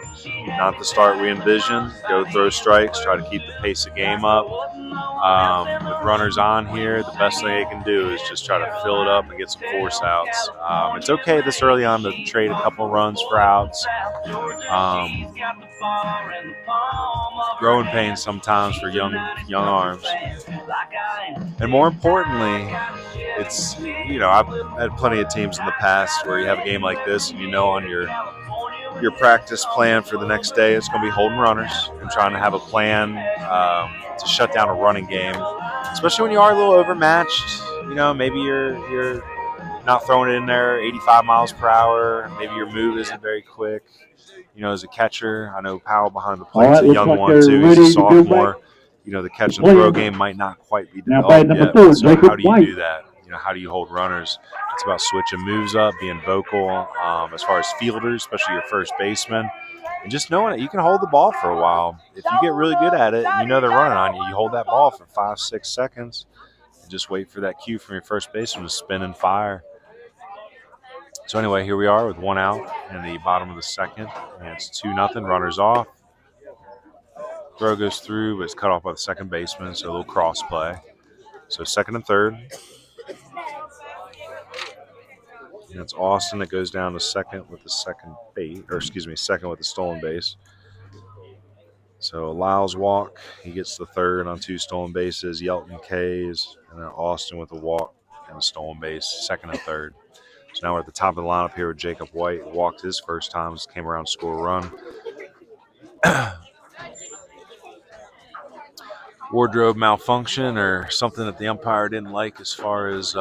not the start we envisioned. Go throw strikes, try to keep the pace of game up. With runners on here, the best thing they can do is just try to fill it up and get some force outs. It's okay this early on to trade a couple runs for outs. Growing pains sometimes for young arms. And more importantly, it's, I've had plenty of teams in the past where you have a game like this and on your practice plan for the next day it's going to be holding runners and trying to have a plan to shut down a running game, especially when you are a little overmatched. Maybe you're not throwing it in there 85 miles per hour. Maybe your move isn't very quick. As a catcher, I know Powell behind the plate's a young one too. He's a sophomore. The catch and throw game might not quite be developed yet. So how do you do that? How do you hold runners? It's about switching moves up, being vocal as far as fielders, especially your first baseman, and just knowing that you can hold the ball for a while. If you get really good at it and they're running on you, you hold that ball for 5-6 seconds and just wait for that cue from your first baseman to spin and fire. So anyway, here we are with one out in the bottom of the second, and it's 2-0. Runners off. Throw goes through, but it's cut off by the second baseman, so a little cross play. So second and third. And it's Austin that goes down to second with the second with the stolen base. So Lyles walk, he gets the third on 2 stolen bases. Yelton K's, and then Austin with a walk and a stolen base, second and third. So now we're at the top of the lineup here with Jacob White. Walked his first time, came around to score a run. Wardrobe malfunction or something that the umpire didn't like as far as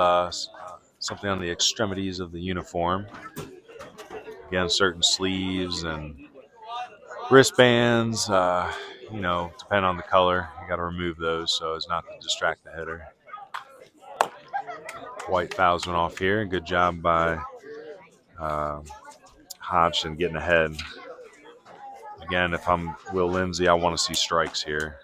something on the extremities of the uniform. Again, certain sleeves and wristbands, depending on the color, you got to remove those so as not to distract the hitter. White fouls one off here. Good job by Hodgson getting ahead. Again, if I'm Will Lindsay, I want to see strikes here.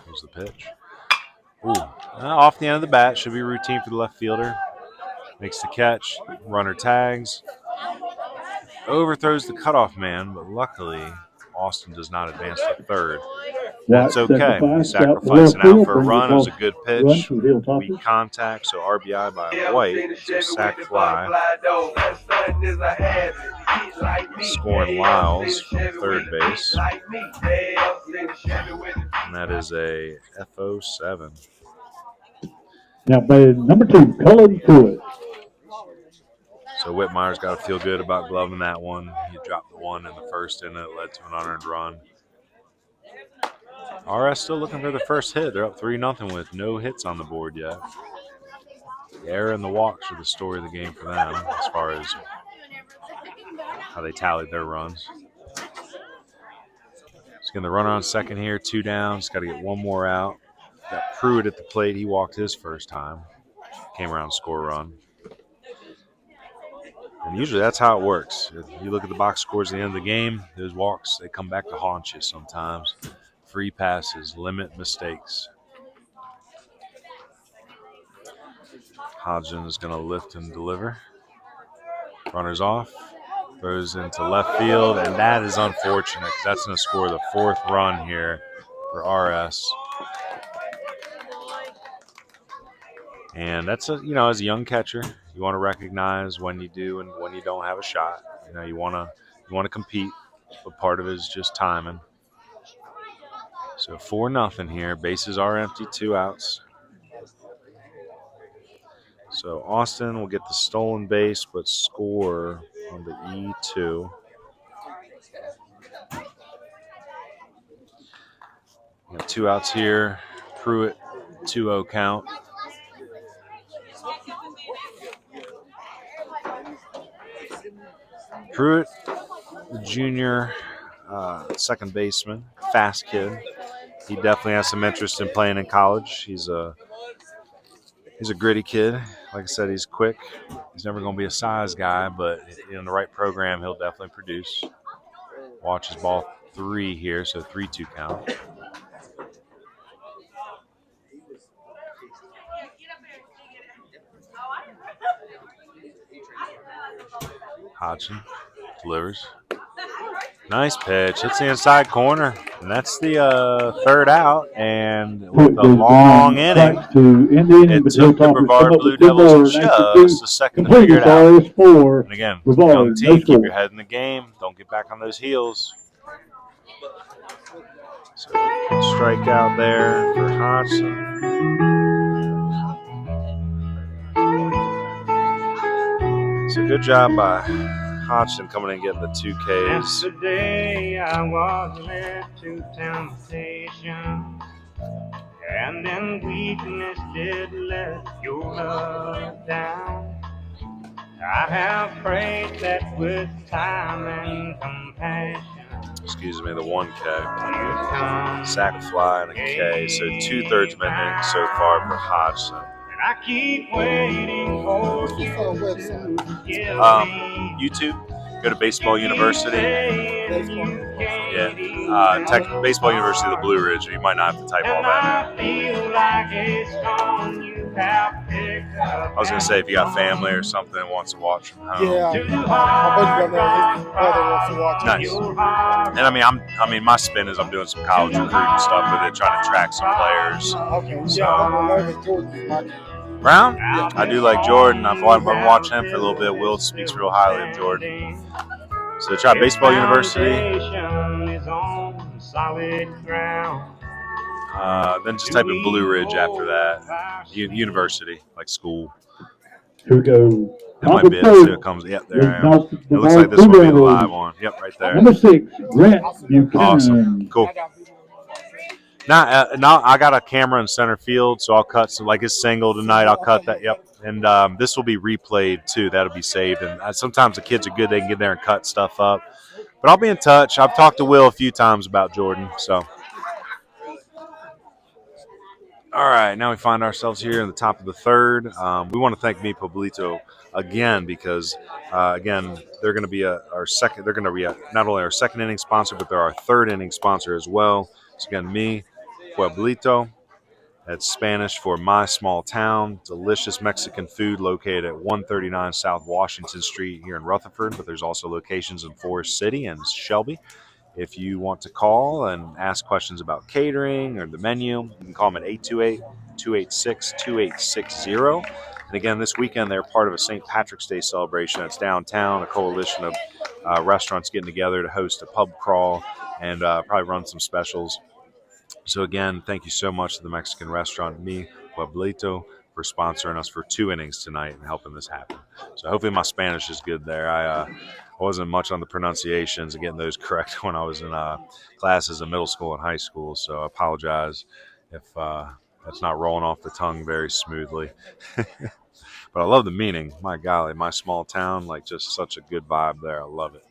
Here's the pitch. Ooh, off the end of the bat. Should be routine for the left fielder. Makes the catch. Runner tags. Overthrows the cutoff man, but luckily Austin does not advance to third. That's okay. Sacrificing out for a run. It was a good pitch. Weak contact, so RBI by White. So sac fly. Scoring Lyles from third base. And that is a FO7. Now by number 2, Cullen Pruitt. So Whitmire's got to feel good about gloving that one. He dropped the one in the first inning. It led to an unearned run. RS still looking for the first hit. They're up 3-0 with no hits on the board yet. The error and the walks are the story of the game for them as far as how they tallied their runs. Just getting the runner on second here, 2 down. Just got to get one more out. Got Pruitt at the plate. He walked his first time. Came around to score a run. And usually that's how it works. If you look at the box scores at the end of the game, those walks, they come back to haunt you sometimes. Free passes, limit mistakes. Hodgson is going to lift and deliver. Runners off. Throws into left field, and that is unfortunate because that's going to score the 4th run here for RS. And that's as a young catcher, you want to recognize when you do and when you don't have a shot. You want to compete, but part of it is just timing. So 4-0 here. Bases are empty, 2 outs. So Austin will get the stolen base, but score on the E2. We got 2 outs here. Pruitt, 2-0 count. Pruitt, the junior second baseman, fast kid. He definitely has some interest in playing in college. He's a gritty kid. Like I said, he's quick. He's never going to be a size guy, but in the right program, he'll definitely produce. Watches ball 3 here, so 3-2 count. Hodgson delivers. Nice pitch. Hits the inside corner. And that's the 3rd out. And with a long inning, it took the Brevard Blue Devils just a second to figure it out. And again, young team, keep your head in the game. Don't get back on those heels. So strikeout there for Hodgson. So good job by Hodgson coming in and getting the 2 Ks. Yesterday I was led to temptation, and then weakness did let your love down. I have prayed that with time and compassion. Excuse me, the 1K. Sack fly and a K. So 2/3 of an inning so far for Hodgson. I keep waiting for you to YouTube. Go to Baseball University. Yeah. Baseball University of the Blue Ridge. You might not have to type all that in. I was going to say, if you got family or something that wants to watch from home. Yeah. My buddy down there, his brother wants to watch it. Nice. And my spin is I'm doing some college recruiting stuff with it, trying to track some players. Okay. Yeah, I'm in love with Jordan. Brown? Yeah. I do like Jordan. I've been watching him for a little bit. Will speaks real highly of Jordan. So try Baseball University. Then just type in Blue Ridge after that. University, like school. Here we go. That might be it. See what comes. Yep, there I am. It looks like this will be the live one. Yep, right there. Number 6, Grant Buchanan. Awesome. Cool. Now I got a camera in center field, so I'll cut some, like his single tonight. I'll cut that. Yep. And this will be replayed too. That'll be saved. And sometimes the kids are good; they can get there and cut stuff up. But I'll be in touch. I've talked to Will a few times about Jordan. So, all right, now we find ourselves here in the top of the 3rd. We want to thank Me Pueblito again because again they're going to be our second. They're going to be not only our second inning sponsor, but they're our 3rd inning sponsor as well. So again, Me Pueblito. That's Spanish for my small town. Delicious Mexican food located at 139 South Washington Street here in Rutherford, but there's also locations in Forest City and Shelby. If you want to call and ask questions about catering or the menu, you can call them at 828-286-2860. And again, this weekend they're part of a St. Patrick's Day celebration. It's downtown, a coalition of restaurants getting together to host a pub crawl and probably run some specials. So again, thank you so much to the Mexican restaurant Mi Pueblito for sponsoring us for 2 innings tonight and helping this happen. So hopefully my Spanish is good there. I wasn't much on the pronunciations and getting those correct when I was in classes in middle school and high school. So I apologize if that's not rolling off the tongue very smoothly. But I love the meaning. My golly, my small town, like just such a good vibe there. I love it.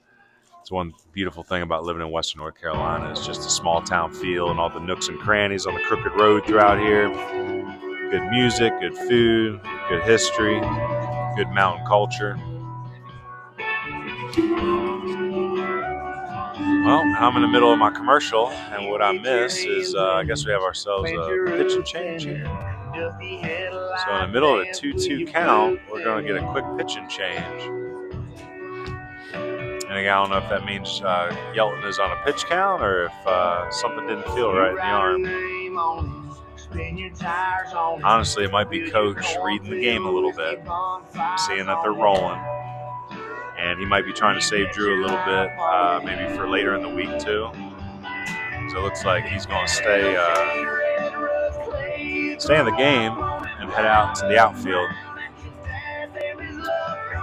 It's one beautiful thing about living in Western North Carolina is just the small town feel and all the nooks and crannies on the crooked road throughout here. Good music, good food, good history, good mountain culture. Well, I'm in the middle of my commercial, and what I miss is I guess we have ourselves a pitch and change here. So in the middle of a 2-2 count, we're going to get a quick pitch and change. And again, I don't know if that means Yelton is on a pitch count or if something didn't feel right in the arm. Honestly, it might be Coach reading the game a little bit, seeing that they're rolling. And he might be trying to save Drew a little bit, maybe for later in the week too. So it looks like he's going to stay in the game and head out to the outfield.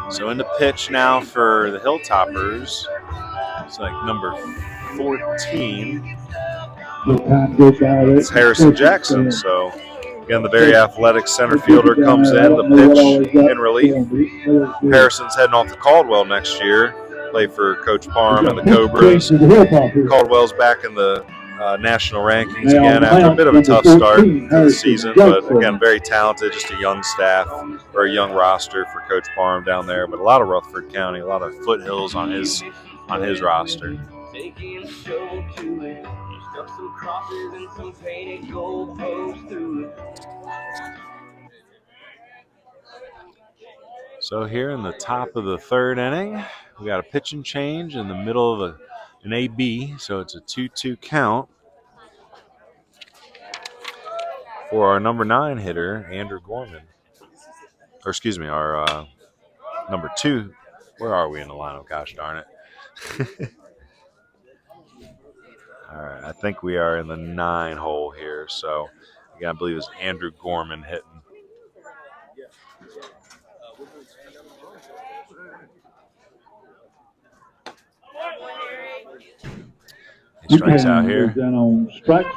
So in the pitch now for the Hilltoppers, it's like number 14. It's Harrison Jackson. So again, the very athletic center fielder comes in. The pitch in relief. Harrison's heading off to Caldwell next year. Play for Coach Parham and the Cobras. Caldwell's back in the national rankings again after a bit of a tough start to the season, but again, very talented, just a young staff or a young roster for Coach Parham down there, but a lot of Rutherford County, a lot of foothills on his roster. So here in the top of the third inning, we got a pitch and change in the middle of an AB, so it's a 2-2 count for our number 9 hitter, Andrew Gorman. Or excuse me, our number 2. Where are we in the lineup? Gosh darn it. All right, I think we are in the 9 hole here. So again, I believe it's Andrew Gorman hitting. He strikes out here.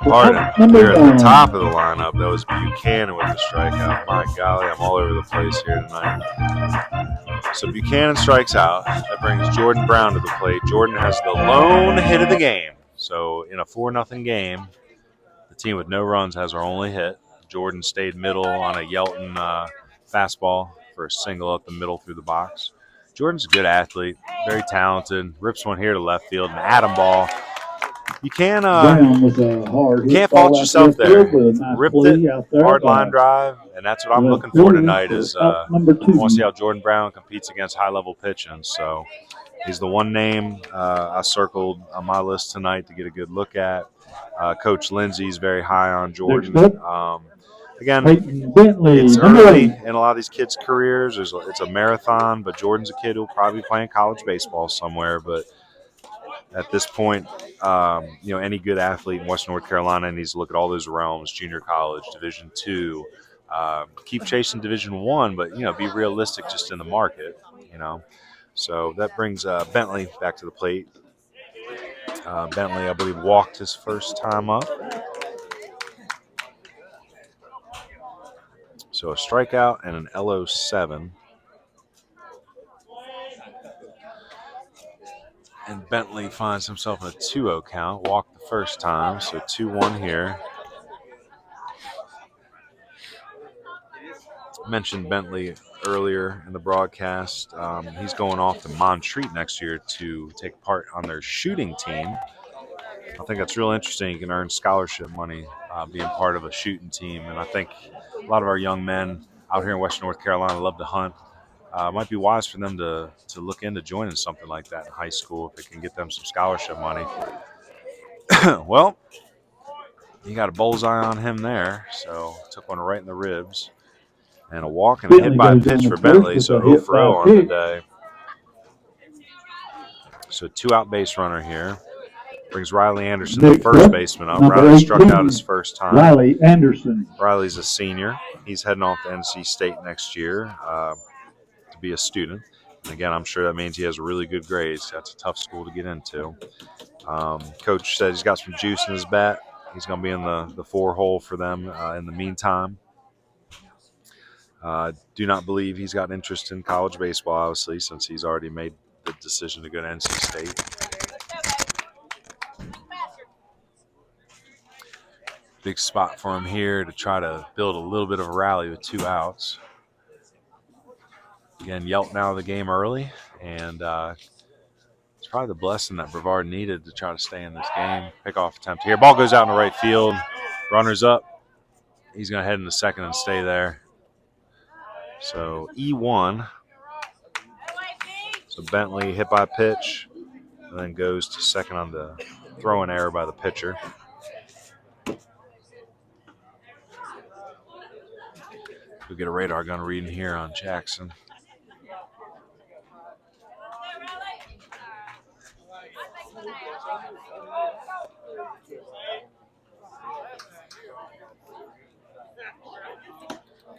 Pardon. We're at the top of the lineup. That was Buchanan with the strikeout. My golly, I'm all over the place here tonight. So Buchanan strikes out. That brings Jordan Brown to the plate. Jordan has the lone hit of the game. So in a 4-0 game, the team with no runs has our only hit. Jordan stayed middle on a Yelton fastball for a single up the middle through the box. Jordan's a good athlete, very talented. Rips one here to left field, an atom ball. You can't fault yourself there. Ripped it, hard line drive, and that's what I'm looking for tonight is I want to see how Jordan Brown competes against high-level pitching. So he's the one name I circled on my list tonight to get a good look at. Coach Lindsay's very high on Jordan. Again, it's early in a lot of these kids' careers. It's a marathon, but Jordan's a kid who'll probably be playing college baseball somewhere. But at this point, any good athlete in Western North Carolina needs to look at all those realms: junior college, Division II. Keep chasing Division I, but be realistic just in the market. So that brings Bentley back to the plate. Bentley, I believe, walked his first time up. So a strikeout and an LO7. And Bentley finds himself in a 2-0 count. Walked the first time, so 2-1 here. I mentioned Bentley earlier in the broadcast. He's going off to Montreat next year to take part on their shooting team. I think that's real interesting. You can earn scholarship money being part of a shooting team. And I think a lot of our young men out here in Western North Carolina love to hunt. It might be wise for them to look into joining something like that in high school if it can get them some scholarship money. Well, you got a bullseye on him there, so took one right in the ribs. And a walk and a hit by pitch for Bentley, so 0 for 0 on the day. So 2-out base runner here. Brings Riley Anderson, the first baseman, up. Riley struck out his first time. Riley Anderson. Riley's a senior. He's heading off to NC State next year to be a student. And again, I'm sure that means he has really good grades. That's a tough school to get into. Coach said he's got some juice in his bat. He's going to be in the 4 hole for them in the meantime. Do not believe he's got interest in college baseball, obviously, since he's already made the decision to go to NC State. Big spot for him here to try to build a little bit of a rally with 2 outs. Again, Yelton out of the game early, and It's probably the blessing that Brevard needed to try to stay in this game. Pickoff attempt here. Ball goes out in the right field. Runner's up. He's going to head into second and stay there. So E1. So Bentley hit by pitch and then goes to second on the throw-in error by the pitcher. We'll get a radar gun reading here on Jackson.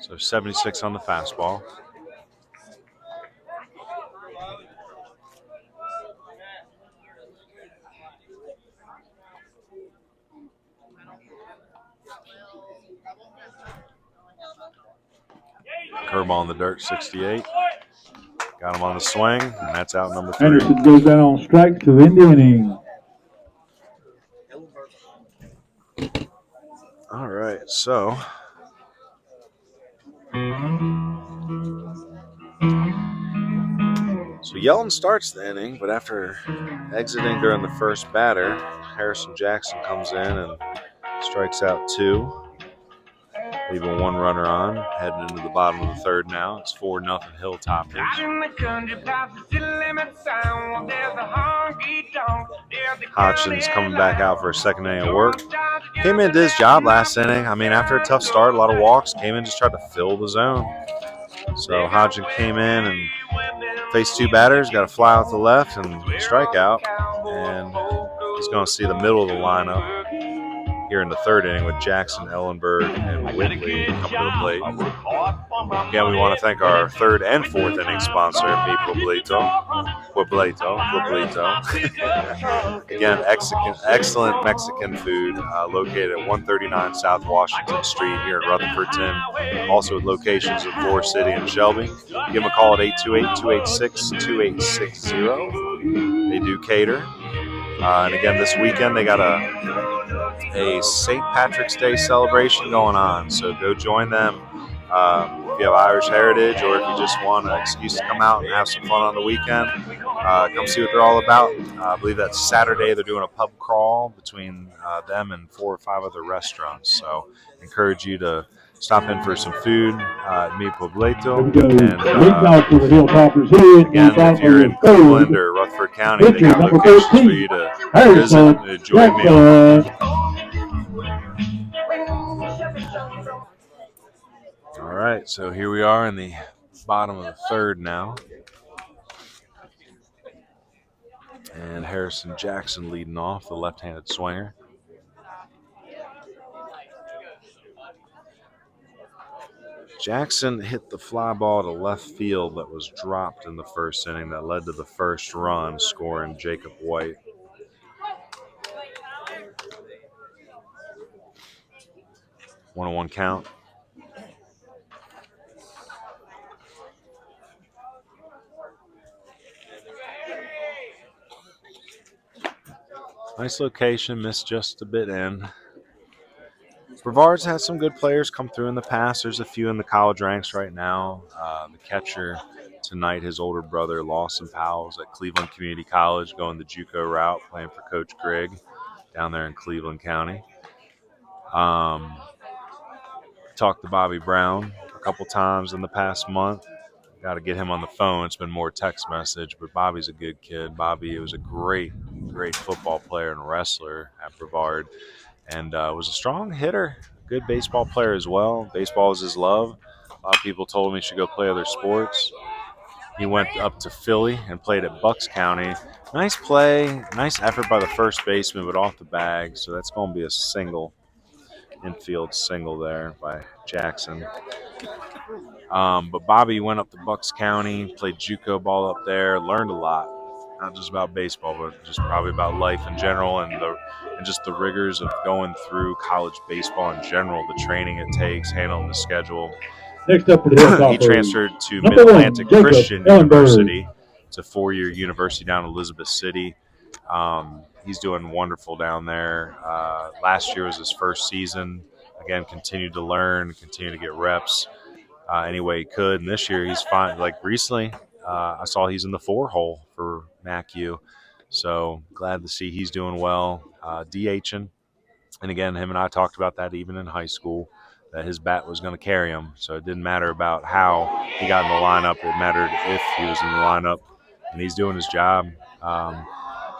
So 76 on the fastball. Curveball in the dirt, 68. Got him on the swing, and that's out number 3. Anderson goes down on strikes to end the inning. All right, so Yelton starts the inning, but after exiting during the first batter, Harrison Jackson comes in and strikes out 2. Leaving 1 runner on, heading into the bottom of the third now. It's 4-0 Hilltoppers. Hodgson's coming back out for a second inning of work. Came in, did his job last inning. I mean, after a tough start, a lot of walks, came in, just tried to fill the zone. So Hodgson came in and faced 2 batters, got a fly out the left and strikeout. And he's going to see the middle of the lineup here in the third inning with Jackson, Ellenberg, and Whitley coming to the plate. Again, we want to thank our third and fourth inning sponsor, Mi Pueblito. Again, excellent Mexican food located at 139 South Washington Street here in Rutherfordton. Also with locations in Forest City and Shelby. Give them a call at 828-286-2860. They do cater. And again, this weekend they got a St. Patrick's Day celebration going on, so go join them if you have Irish heritage or if you just want an excuse to come out and have some fun on the weekend. Come see what they're all about. I believe that Saturday they're doing a pub crawl between them and 4 or 5 other restaurants, so encourage you to stop in for some food at Mi Pueblito. And again, if you're in Cleveland or Rutherford County, they got locations for you to visit and enjoy a meal. All right, so here we are in the bottom of the third now. And Harrison Jackson leading off, the left-handed swinger. Jackson hit the fly ball to left field that was dropped in the first inning that led to the first run, scoring Jacob White. One-on-one count. Nice location, missed just a bit in. Brevard's had some good players come through in the past. There's a few in the college ranks right now. The catcher tonight, his older brother, Lawson Powell's at Cleveland Community College, going the JUCO route, playing for Coach Grigg down there in Cleveland County. Talked to Bobby Brown a couple times in the past month. Got to get him on the phone. It's been more text message, but Bobby's a good kid. Bobby was a great football player and wrestler at Brevard, and was a strong hitter, good baseball player as well. Baseball is his love. A lot of people told him he should go play other sports. He went up to Philly and played at Bucks County. Nice play, nice effort by the first baseman, but off the bag. So that's going to be a single, infield single there by Jackson. But Bobby went up to Bucks County, played JUCO ball up there, learned a lot. Not just about baseball, but just probably about life in general and just the rigors of going through college baseball in general, the training it takes, handling the schedule. Next up for the he transferred to Mid-Atlantic Christian University. It's a 4-year university down in Elizabeth City. He's doing wonderful down there. Last year was his first season. Again, continued to learn, continued to get reps any way he could. And this year he's fine. Like recently, I saw he's in the 4 hole for MACU. So glad to see he's doing well. DHing. And again, him and I talked about that even in high school, that his bat was going to carry him. So it didn't matter about how he got in the lineup. It mattered if he was in the lineup. And he's doing his job. I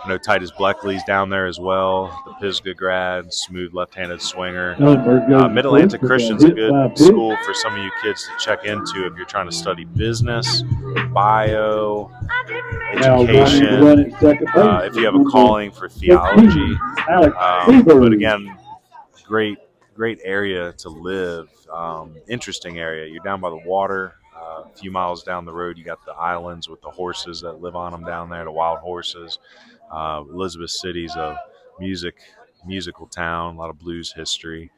know Titus Bleckley's down there as well, the Pisgah grad, smooth left-handed swinger. Mid-Atlantic Christian's a good school for some of you kids to check into if you're trying to study business, bio, education, if you have a calling for theology. But again, great area to live, interesting area. You're down by the water. A few miles down the road, you got the islands with the horses that live on them down there, the wild horses. Elizabeth City's a musical town, a lot of blues history,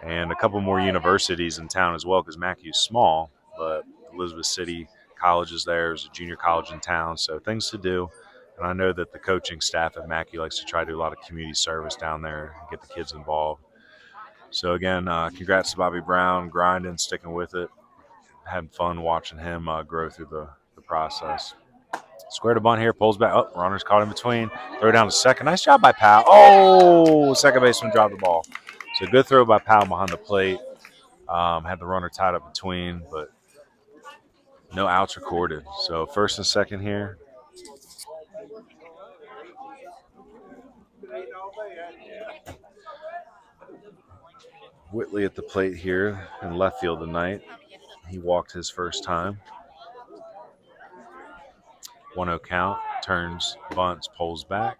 and a couple more universities in town as well because Mackey's small, but Elizabeth City College is there. There's a junior college in town, so things to do. And I know that the coaching staff at Mackey likes to try to do a lot of community service down there and get the kids involved. So again, congrats to Bobby Brown, grinding, sticking with it. Having fun watching him grow through the process. Square to bunt here, pulls back. Oh, runner's caught in between. Throw down to second. Nice job by Powell. Oh, second baseman dropped the ball. So good throw by Powell behind the plate. Had the runner tied up between, but no outs recorded. So first and second here. Whitley at the plate here in left field tonight. He walked his first time. 1-0 count. Turns, bunts, pulls back.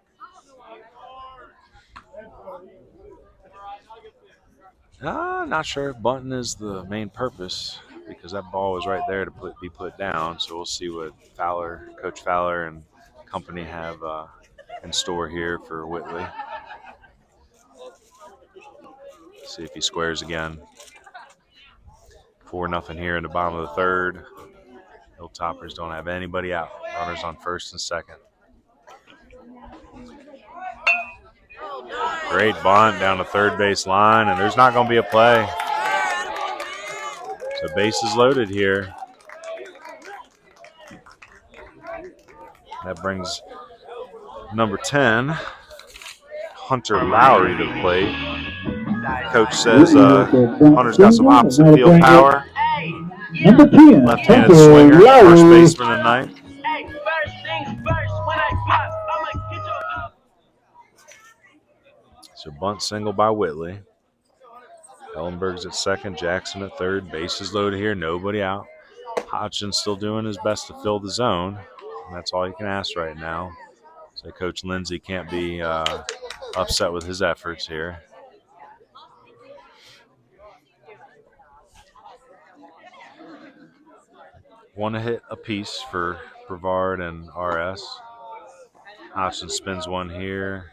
Not sure if bunting is the main purpose because that ball was right there to be put down. So we'll see what Coach Fowler and company have in store here for Whitley. See if he squares again. 4-0 here in the bottom of the third. Hilltoppers don't have anybody out. Runners on first and second. Great bunt down the third base line, and there's not going to be a play. So bases loaded here. That brings number 10, Hunter Lowry, to the plate. Coach says Hunter's got some opposite field power. Number 10, left-handed swinger, first baseman tonight. Hey, first things first, when I pop, I'ma get your... So bunt single by Whitley. Ellenberg's at second, Jackson at third. Bases loaded here, nobody out. Hodgson's still doing his best to fill the zone. And that's all you can ask right now. So Coach Lindsay can't be upset with his efforts here. One hit apiece for Brevard and RS. Hodgson spins one here.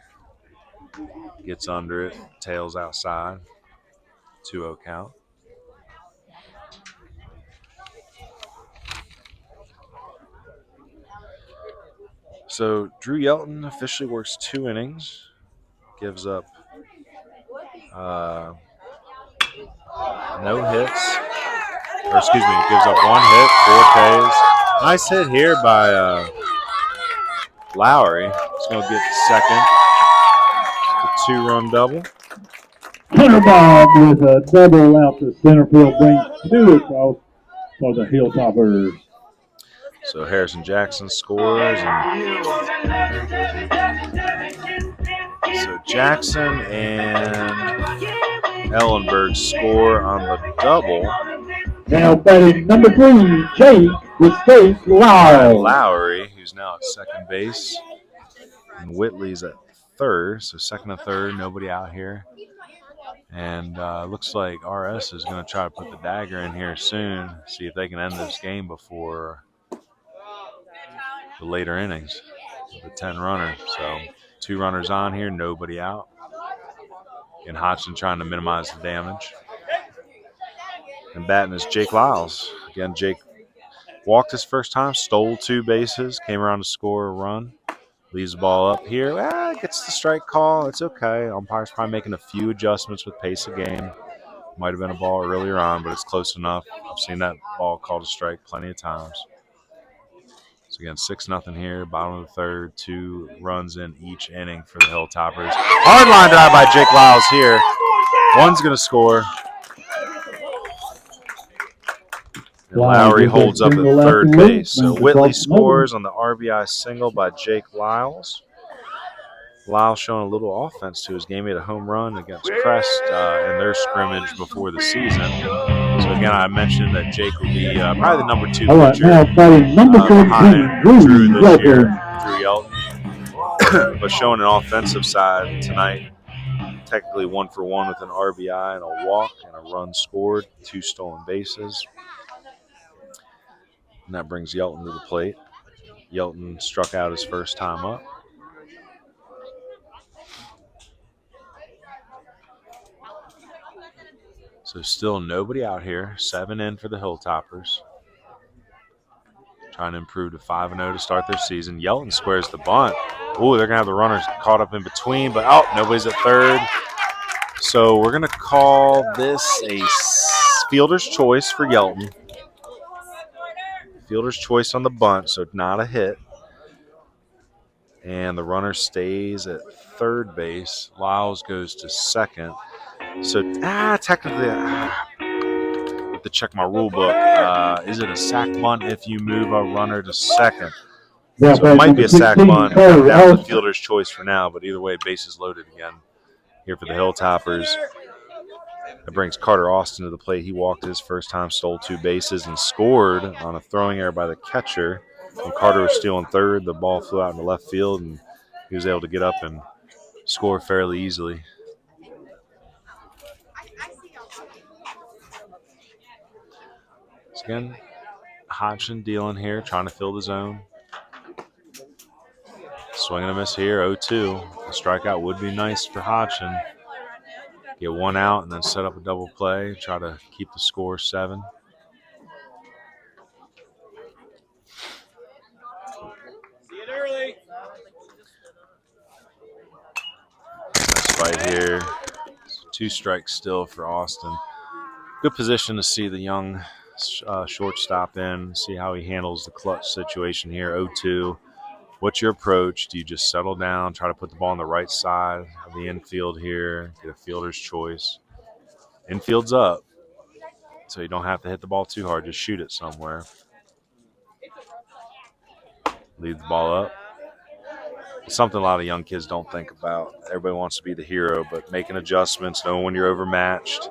Gets under it. Tails outside. 2-0 count. So Drew Yelton officially works 2 innings. Gives up no hits. Or excuse me, gives up 1 hit, 4 Ks. Nice hit here by Lowry. He's going to get second. The 2-run double. Hunter Bob with a double out to center field, brings 2 across for the Hilltoppers. So Harrison Jackson scores. So Jackson and Ellenberg score on the double. Now batting number 3, Jake with State Lowry, who's now at second base. And Whitley's at third. So second and third, nobody out here. And looks like RS is going to try to put the dagger in here soon. See if they can end this game before the later innings. The 10 runner. So 2 runners on here, nobody out. And Hodgson trying to minimize the damage. And batting is Jake Lyles. Again, Jake walked his first time, stole 2 bases, came around to score a run. Leaves the ball up here. Gets the strike call. It's okay. Umpire's probably making a few adjustments with pace of game. Might have been a ball earlier on, but it's close enough. I've seen that ball called a strike plenty of times. So again, 6-0 here, bottom of the third. 2 runs in each inning for the Hilltoppers. Hard line drive by Jake Lyles here. One's going to score. And Lowry holds up at third base. So Whitley scores on the RBI single by Jake Lyles. Lyles showing a little offense to his game. He had a home run against Crest in their scrimmage before the season. So again, I mentioned that Jake will be probably the number 2 pitcher behind Drew this year, Drew Yelton. But showing an offensive side tonight. Technically 1 for 1 with an RBI and a walk and a run scored, 2 stolen bases. And that brings Yelton to the plate. Yelton struck out his first time up. So still nobody out here. 7 in for the Hilltoppers. Trying to improve to 5-0 to start their season. Yelton squares the bunt. Oh, they're going to have the runners caught up in between, but nobody's at third. So we're going to call this a fielder's choice for Yelton. Fielder's choice on the bunt, so not a hit. And the runner stays at third base. Lyles goes to second. So technically, I have to check my rule book. Is it a sack bunt if you move a runner to second? So it might be a sack bunt. That was the fielder's choice for now, but either way, bases loaded again here for the Hilltoppers. That brings Carter Austin to the plate. He walked his first time, stole 2 bases, and scored on a throwing error by the catcher. When Carter was stealing third, the ball flew out into left field, and he was able to get up and score fairly easily. So again, Hodgson dealing here, trying to fill the zone. Swing and a miss here, 0-2. A strikeout would be nice for Hodgson. Get 1 out and then set up a double play. Try to keep the score 7. See it early. Nice fight here. 2 strikes still for Austin. Good position to see the young shortstop in, see how he handles the clutch situation here. 0-2. What's your approach? Do you just settle down, try to put the ball on the right side of the infield here, get a fielder's choice? Infield's up, so you don't have to hit the ball too hard. Just shoot it somewhere. Leave the ball up. It's something a lot of young kids don't think about. Everybody wants to be the hero, but making adjustments, knowing when you're overmatched.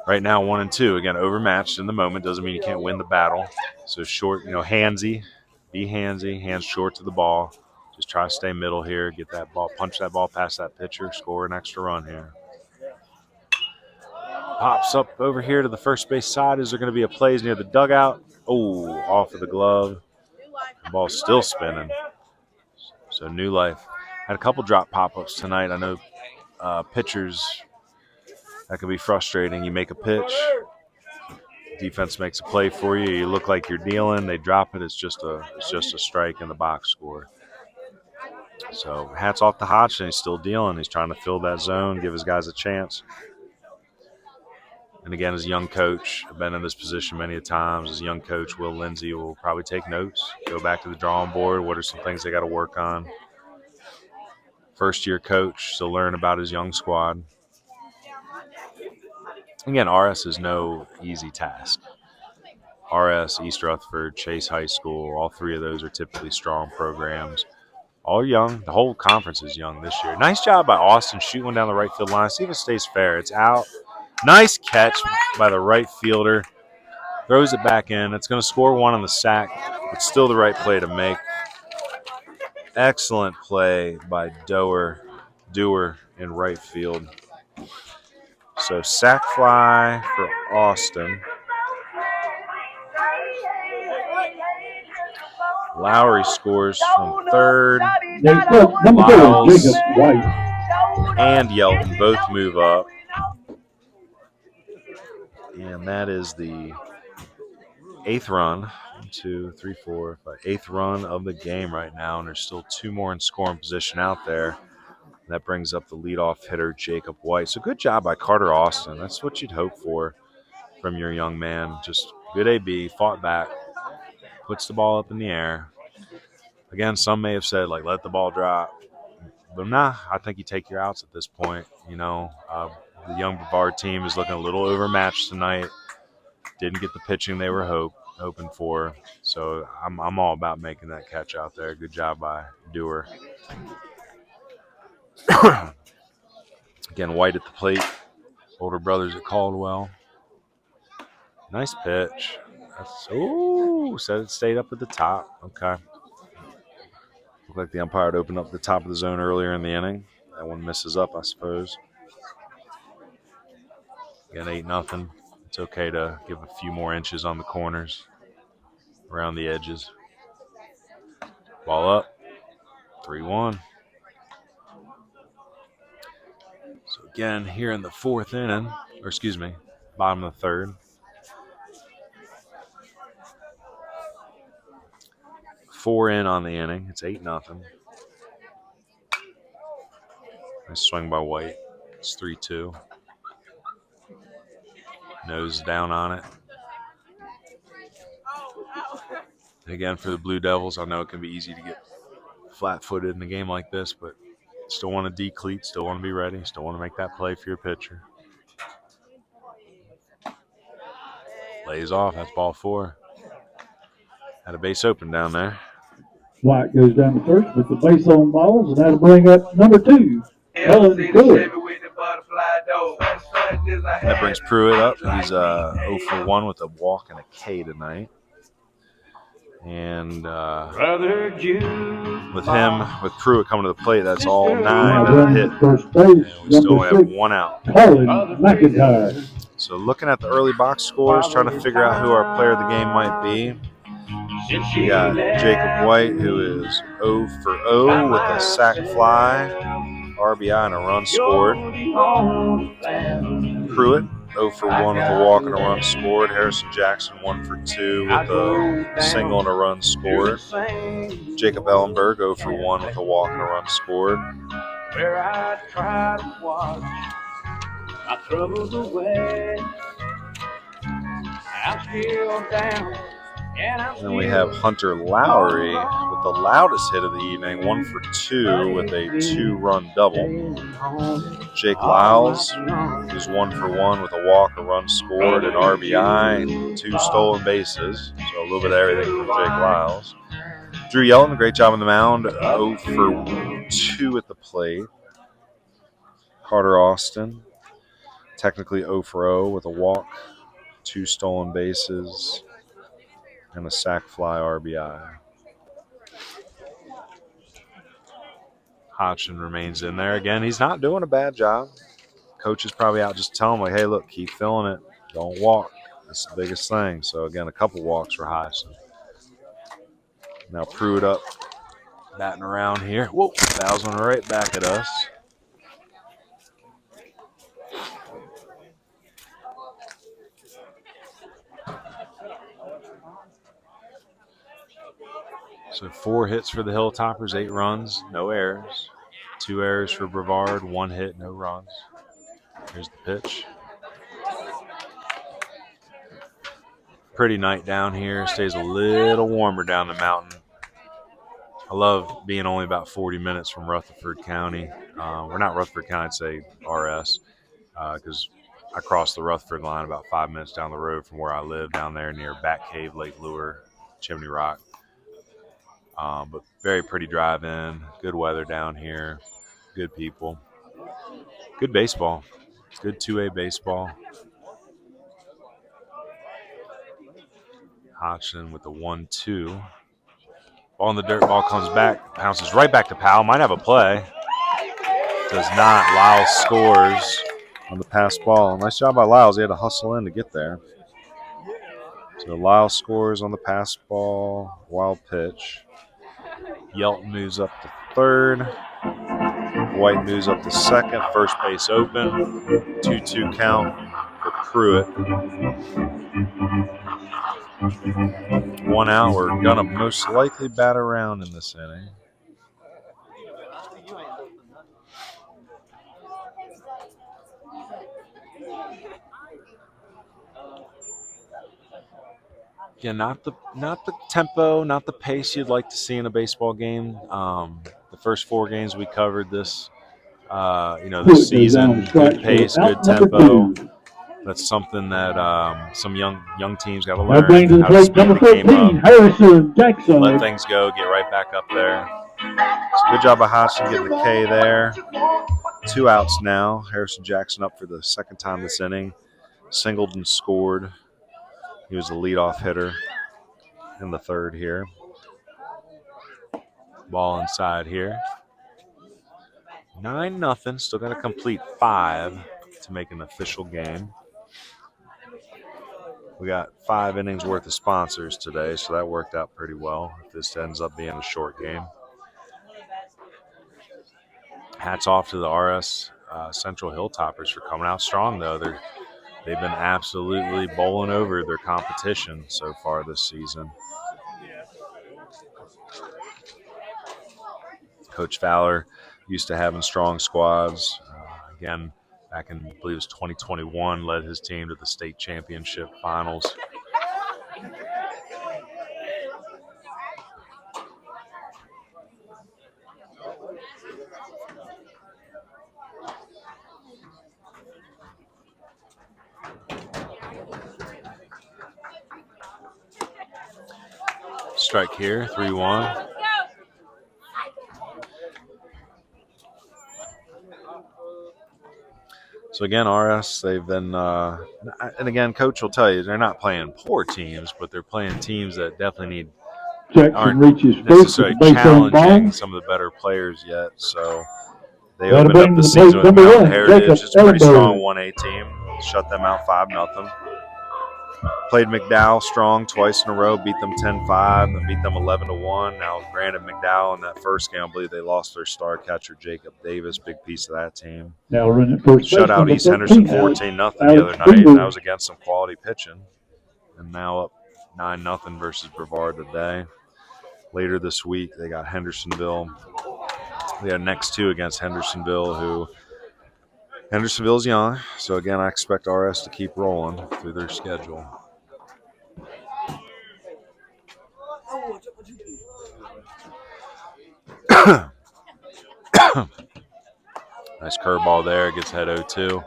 Right now, 1-2. Again, overmatched in the moment doesn't mean you can't win the battle. So short, handsy. Be handsy, hands short to the ball. Just try to stay middle here, get that ball, punch that ball past that pitcher, score an extra run here. Pops up over here to the first base side. Is there going to be a play near the dugout? Oh, off of the glove. The ball's still spinning. So new life. Had a couple drop pop-ups tonight. I know pitchers, that can be frustrating. You make a pitch. Defense makes a play for you. You look like you're dealing. They drop it. It's just a strike in the box score. So hats off to Hodgson. He's still dealing. He's trying to fill that zone, give his guys a chance. And again, as a young coach, I've been in this position many times. As a young coach, Will Lindsay will probably take notes, go back to the drawing board. What are some things they got to work on? First-year coach, so learn about his young squad. Again, RS is no easy task. RS, East Rutherford, Chase High School, all 3 of those are typically strong programs. All young. The whole conference is young this year. Nice job by Austin shooting one down the right field line. See if it stays fair. It's out. Nice catch by the right fielder. Throws it back in. It's going to score 1 on the sack. It's still the right play to make. Excellent play by Doer in right field. So sack fly for Austin. Lowry scores from third. Lyles and Yelton both move up. And that is the 8th run. 1, 2, 3, 4, 5. 8th run of the game right now. And there's still 2 more in scoring position out there. That brings up the leadoff hitter, Jacob White. So good job by Carter Austin. That's what you'd hope for from your young man. Just good AB, fought back. puts the ball up in the air. Again, some may have said, like, let the ball drop. But nah, I think you take your outs at this point. The young Brevard team is looking a little overmatched tonight. Didn't get the pitching they were hoping for. So I'm all about making that catch out there. Good job by Dewar. Again, White at the plate. Older brothers at Caldwell. Nice pitch. Said it stayed up at the top. Okay. Looked like the umpire had opened up the top of the zone earlier in the inning. That one misses up, I suppose. Again, 8-0. It's okay to give a few more inches on the corners, around the edges. Ball up, 3-1. So again, here in the fourth inning, bottom of the third. 4 in on the inning. It's 8-0. Nice swing by White. It's 3-2. Nose down on it. Again, for the Blue Devils, I know it can be easy to get flat-footed in a game like this, but still want to decleat, still want to be ready, still want to make that play for your pitcher. Lays off. That's ball 4. Had a base open down there. White goes down to first with the base on balls, and that'll bring up number 2, Ellen Pruitt. That brings Pruitt up. He's 0 for 1 with a walk and a K tonight. And with Pruitt coming to the plate, that's all 9 that hit. First base, and we still have 1 out. Colin McIntyre. So looking at the early box scores, trying to figure out who our player of the game might be. We got Jacob White, who is 0 for 0 with a sac fly, RBI, and a run scored. Pruitt, 0 for 1 with a walk and a run scored. Harrison Jackson, 1 for 2 with a single and a run scored. Jacob Ellenberg, 0 for 1 with a walk and a run scored. Where I try to watch my troubles away. I'm still down. And then we have Hunter Lowry with the loudest hit of the evening, 1 for 2 with a 2-run double. Jake Lyles, who's 1 for 1 with a walk, a run scored, an RBI, and 2 stolen bases. So a little bit of everything from Jake Lyles. Drew Yelton, great job on the mound, 0 for 2 at the plate. Carter Austin, technically 0 for 0 with a walk, 2 stolen bases, and a sac fly RBI. Hodgson remains in there. Again, he's not doing a bad job. Coach is probably out just telling him, like, hey, look, keep filling it. Don't walk. That's the biggest thing. So, again, a couple walks for Hodgson. Now Pruitt up, batting around here. Whoa, fouls one right back at us. So 4 hits for the Hilltoppers, 8 runs, no errors. 2 errors for Brevard, 1 hit, no runs. Here's the pitch. Pretty night down here. Stays a little warmer down the mountain. I love being only about 40 minutes from Rutherford County. We're not Rutherford County, I'd say RS, because I crossed the Rutherford line about 5 minutes down the road from where I live down there near Bat Cave, Lake Lure, Chimney Rock. But very pretty drive in. Good weather down here. Good people. Good baseball. Good 2A baseball. Hodgson with the 1-2. Ball in the dirt. Ball comes back. Bounces right back to Powell. Might have a play. Does not. Lyles scores on the pass ball. Nice job by Lyles. He had to hustle in to get there. So Lyles scores on the pass ball. Wild pitch. Yelton moves up to third. White moves up to second. First base open. 2-2 count for Pruitt. 1 out. We're going to most likely bat around in this inning. Yeah, not the tempo, not the pace you'd like to see in a baseball game. The first 4 games we covered this, this season, good pace, good tempo. That's something that some young teams got to That brings learn us how to late speed number the game 13, up, Harrison Jackson. let things go, get right back up there. So good job by Hodgson getting the K there. 2 outs now. Harrison Jackson up for the second time this inning. Singled and scored. He was the leadoff hitter in the third here. Ball inside here. 9-0. Still got to complete 5 to make an official game. We got 5 innings worth of sponsors today, so that worked out pretty well if this ends up being a short game. Hats off to the RS Central Hilltoppers for coming out strong, though. They've been absolutely bowling over their competition so far this season. Coach Fowler used to having strong squads. Again, back in, I believe it was 2021, led his team to the state championship finals. Strike here, 3-1. So again, RS, they've been, and again, Coach will tell you they're not playing poor teams, but they're playing teams that definitely aren't necessarily challenging some of the better players yet. So they opened up the season with Mountain Heritage. It's a pretty strong 1A team. Shut them out 5-0. Played McDowell strong twice in a row, beat them 10-5, then beat them 11-1. Now, granted, McDowell in that first game, I believe they lost their star catcher, Jacob Davis, big piece of that team. Shut out East Henderson 14-0 the other night, and that was against some quality pitching. And now up 9-0 versus Brevard today. Later this week, they got Hendersonville. They got next 2 against Hendersonville, Hendersonville's young. So, again, I expect RS to keep rolling through their schedule. Nice curveball there. Gets head 0-2.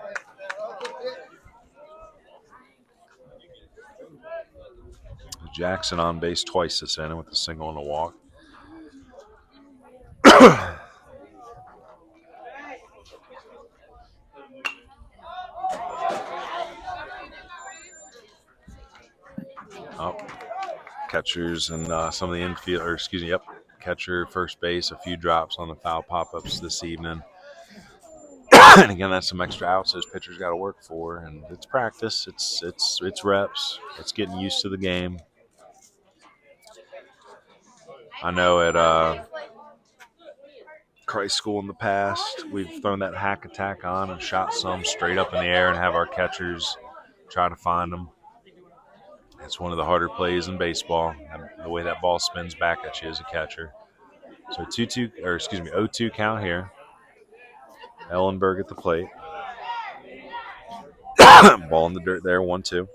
Jackson on base twice this inning with a single and a walk. Catchers and some of the infield, catcher, first base, a few drops on the foul pop-ups this evening. And again, that's some extra outs those pitchers got to work for, and it's practice, it's reps, it's getting used to the game. I know at Christ School in the past, we've thrown that hack attack on and shot some straight up in the air and have our catchers try to find them. It's one of the harder plays in baseball, the way that ball spins back at you as a catcher. So 0-2 count here. Ellenberg at the plate. Ball in the dirt there, 1-2.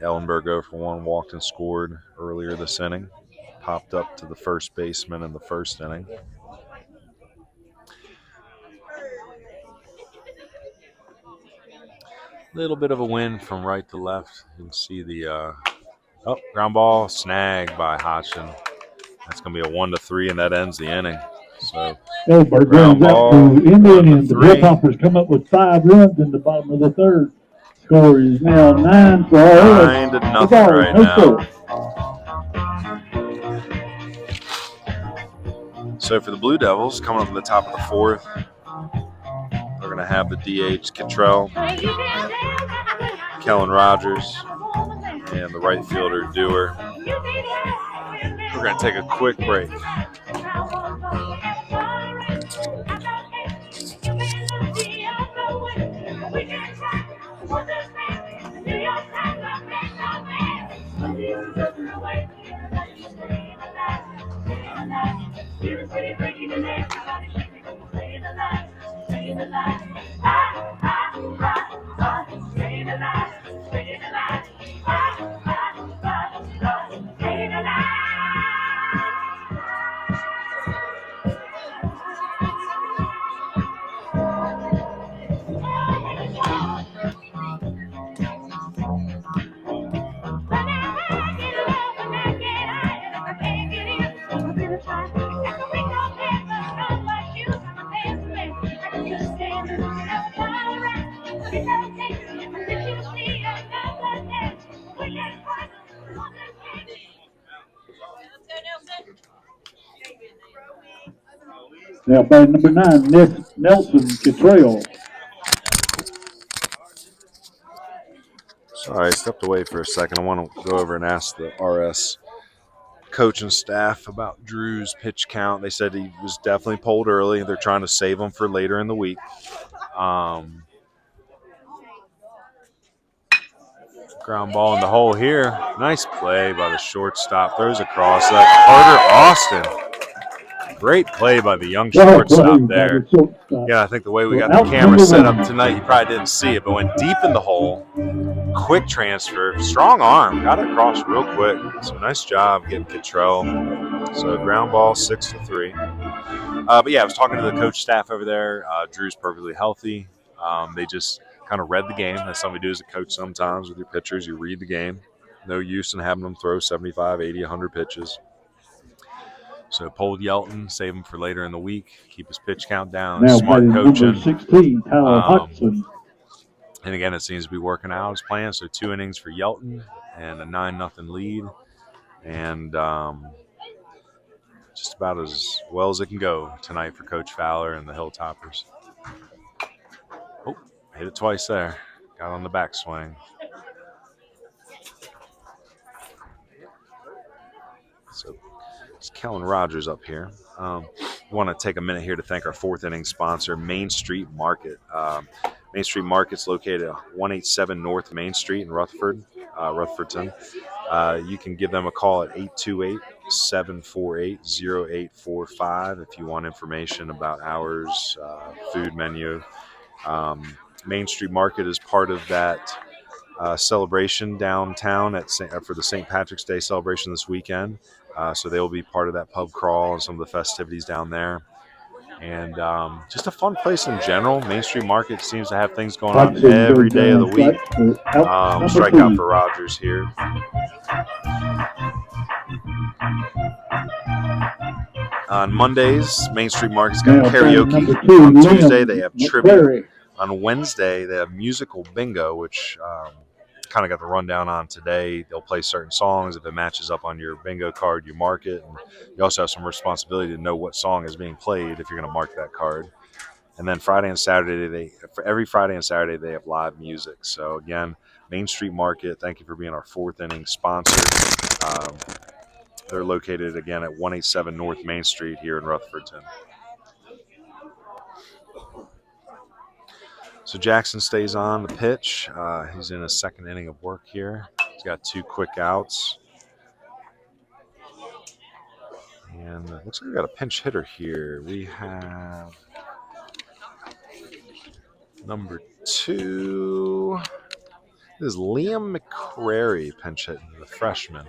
Ellenberg 0-for-1, walked and scored earlier this inning. Popped up to the first baseman in the first inning. Little bit of a wind from right to left. You can see the ground ball snag by Hodgson. That's going to be a 1-3, and that ends the inning. So Ellenberg ground ball, Indians. The Hilltoppers come up with 5 runs in the bottom of the third. Score is now 9-0 right now. So for the Blue Devils, coming up in the top of the 4th, we're going to have the DH Cottrell, Kellen Rogers, and the right fielder Dewar. We're going to take a quick break. Now batting number 9, Nelson Cottrell. Sorry, I stepped away for a second. I want to go over and ask the RS coach and staff about Drew's pitch count. They said he was definitely pulled early. They're trying to save him for later in the week. Ground ball in the hole here. Nice play by the shortstop. Throws across that. Carter Austin. Great play by the young shortstop there. Yeah, I think the way we got the camera set up tonight, you probably didn't see it, but went deep in the hole. Quick transfer. Strong arm. Got it across real quick. So nice job getting Cottrell. So ground ball 6-3. But yeah, I was talking to the coach staff over there. Drew's perfectly healthy. They just kind of read the game. That's something we do as a coach sometimes with your pitchers. You read the game. No use in having them throw 75, 80, 100 pitches. So pulled Yelton, save him for later in the week, keep his pitch count down. Now Smart coaching. 16, Tyler Hudson. And again, it seems to be working out as planned. So 2 innings for Yelton and a 9-0 lead. And just about as well as it can go tonight for Coach Fowler and the Hilltoppers. Oh, hit it twice there. Got on the backswing. So it's Kellen Rogers up here. We want to take a minute here to thank our 4th inning sponsor, Main Street Market. Main Street Market's located at 187 North Main Street in Rutherfordton. You can give them a call at 828-748-0845 if you want information about hours, food menu. Main Street Market is part of that celebration downtown for the St. Patrick's Day celebration this weekend. So they will be part of that pub crawl and some of the festivities down there. And just a fun place in general. Main Street Market seems to have things going on every day of the week. Strikeout for Rogers here. On Mondays, Main Street Market's got karaoke. On Tuesday, they have trivia. On Wednesday, they have musical bingo, which kind of got the rundown on today. They'll play certain songs. If it matches up on your bingo card, you mark it. And you also have some responsibility to know what song is being played if you're going to mark that card. And then Friday and Saturday, for every Friday and Saturday, they have live music. So again, Main Street Market, thank you for being our 4th inning sponsor. They're located again at 187 North Main Street here in Rutherfordton. So Jackson stays on the pitch. He's in his 2nd inning of work here. He's got 2 quick outs. And it looks like we got a pinch hitter here. We have number 2. This is Liam McCrary pinch hitting, the freshman.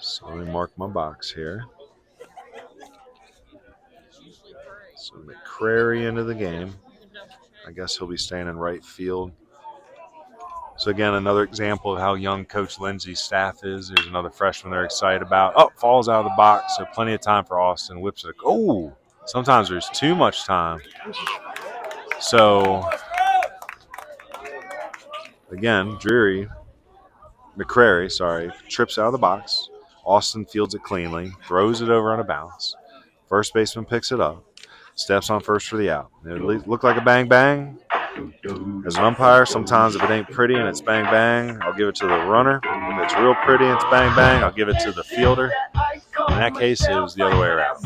So let me mark my box here. So McCrary into the game. I guess he'll be staying in right field. So again, another example of how young Coach Lindsay's staff is. There's another freshman they're excited about. Oh, falls out of the box. So plenty of time for Austin. Whips it. Oh, sometimes there's too much time. So again, McCrary, trips out of the box. Austin fields it cleanly, throws it over on a bounce. First baseman picks it up, steps on first for the out. It looked like a bang-bang. As an umpire, sometimes if it ain't pretty and it's bang-bang, I'll give it to the runner. If it's real pretty and it's bang-bang, I'll give it to the fielder. In that case, it was the other way around.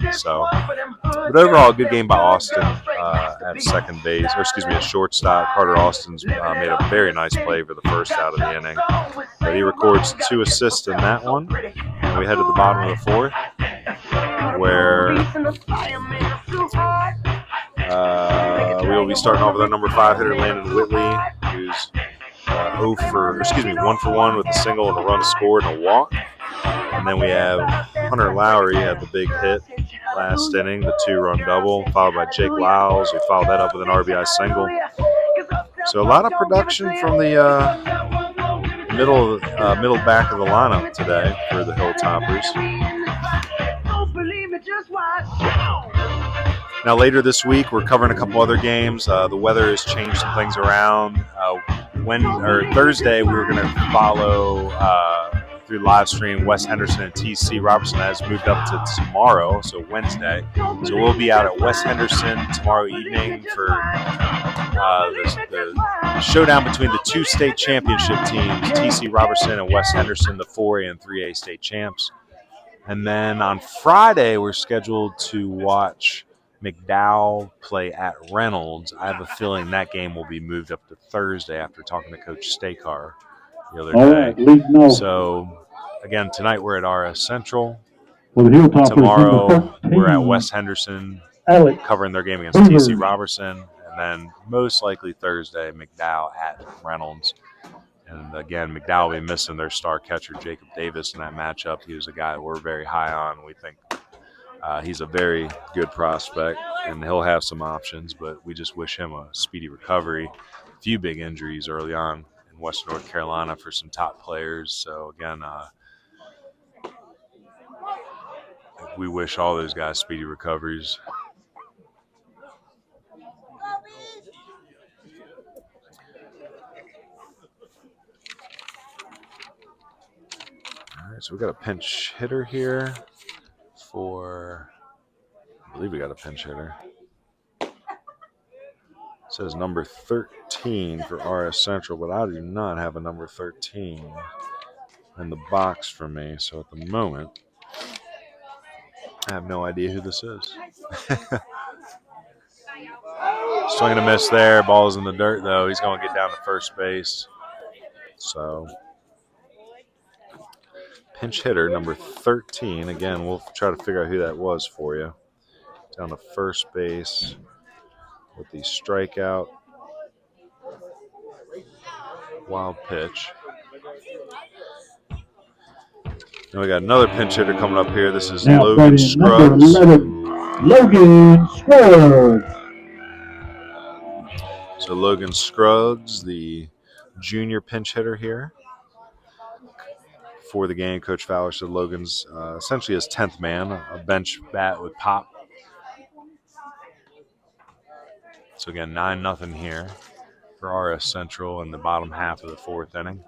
But overall, a good game by Austin at second base, a shortstop. Carter Austin's made a very nice play for the first out of the inning. But he records 2 assists in that one. And we head to the bottom of the 4th, where we will be starting off with our number 5 hitter, Landon Whitley, who's 1 for 1 with a single and a run scored and a walk. And then we have Hunter Lowry had the big hit last inning, the 2-run double, followed by Jake Lyles, who followed that up with an RBI single. So a lot of production from the middle back of the lineup today for the Hilltoppers. Now later this week, we're covering a couple other games. The weather has changed some things around. Thursday, we were going to follow through live stream Wes Henderson and TC Robertson. That has moved up to tomorrow, so Wednesday. So we'll be out at Wes Henderson tomorrow evening for the showdown between the two state championship teams, TC Robertson and Wes Henderson, the 4A and 3A state champs. And then on Friday, we're scheduled to watch McDowell play at Reynolds. I have a feeling that game will be moved up to Thursday after talking to Coach Stakar the other day. Right, so, again, tonight we're at RS Central. Well, the Hilltoppers, tomorrow we're at Wes Henderson covering their game against TC Robertson. And then most likely Thursday, McDowell at Reynolds. And again, McDowell will be missing their star catcher, Jacob Davis, in that matchup. He was a guy we're very high on. We think he's a very good prospect, and he'll have some options, but we just wish him a speedy recovery. A few big injuries early on in Western North Carolina for some top players. So, again, we wish all those guys speedy recoveries. All right, so we got a pinch hitter here for, I believe we got a pinch hitter. It says number 13 for RS Central, but I do not have a number 13 in the box for me. So at the moment, I have no idea who this is. Swing and a miss there. Ball's in the dirt, though. He's going to get down to first base. So pinch hitter number 13. Again, we'll try to figure out who that was for you. Down to first base with the strikeout. Wild pitch. Then we got another pinch hitter coming up here. This is Logan Scruggs. Logan Scruggs. So Logan Scruggs, the junior pinch hitter here for the game. Coach Fowler said Logan's essentially his 10th man, a bench bat with pop. So again, 9-0 here for RS Central in the bottom half of the fourth inning.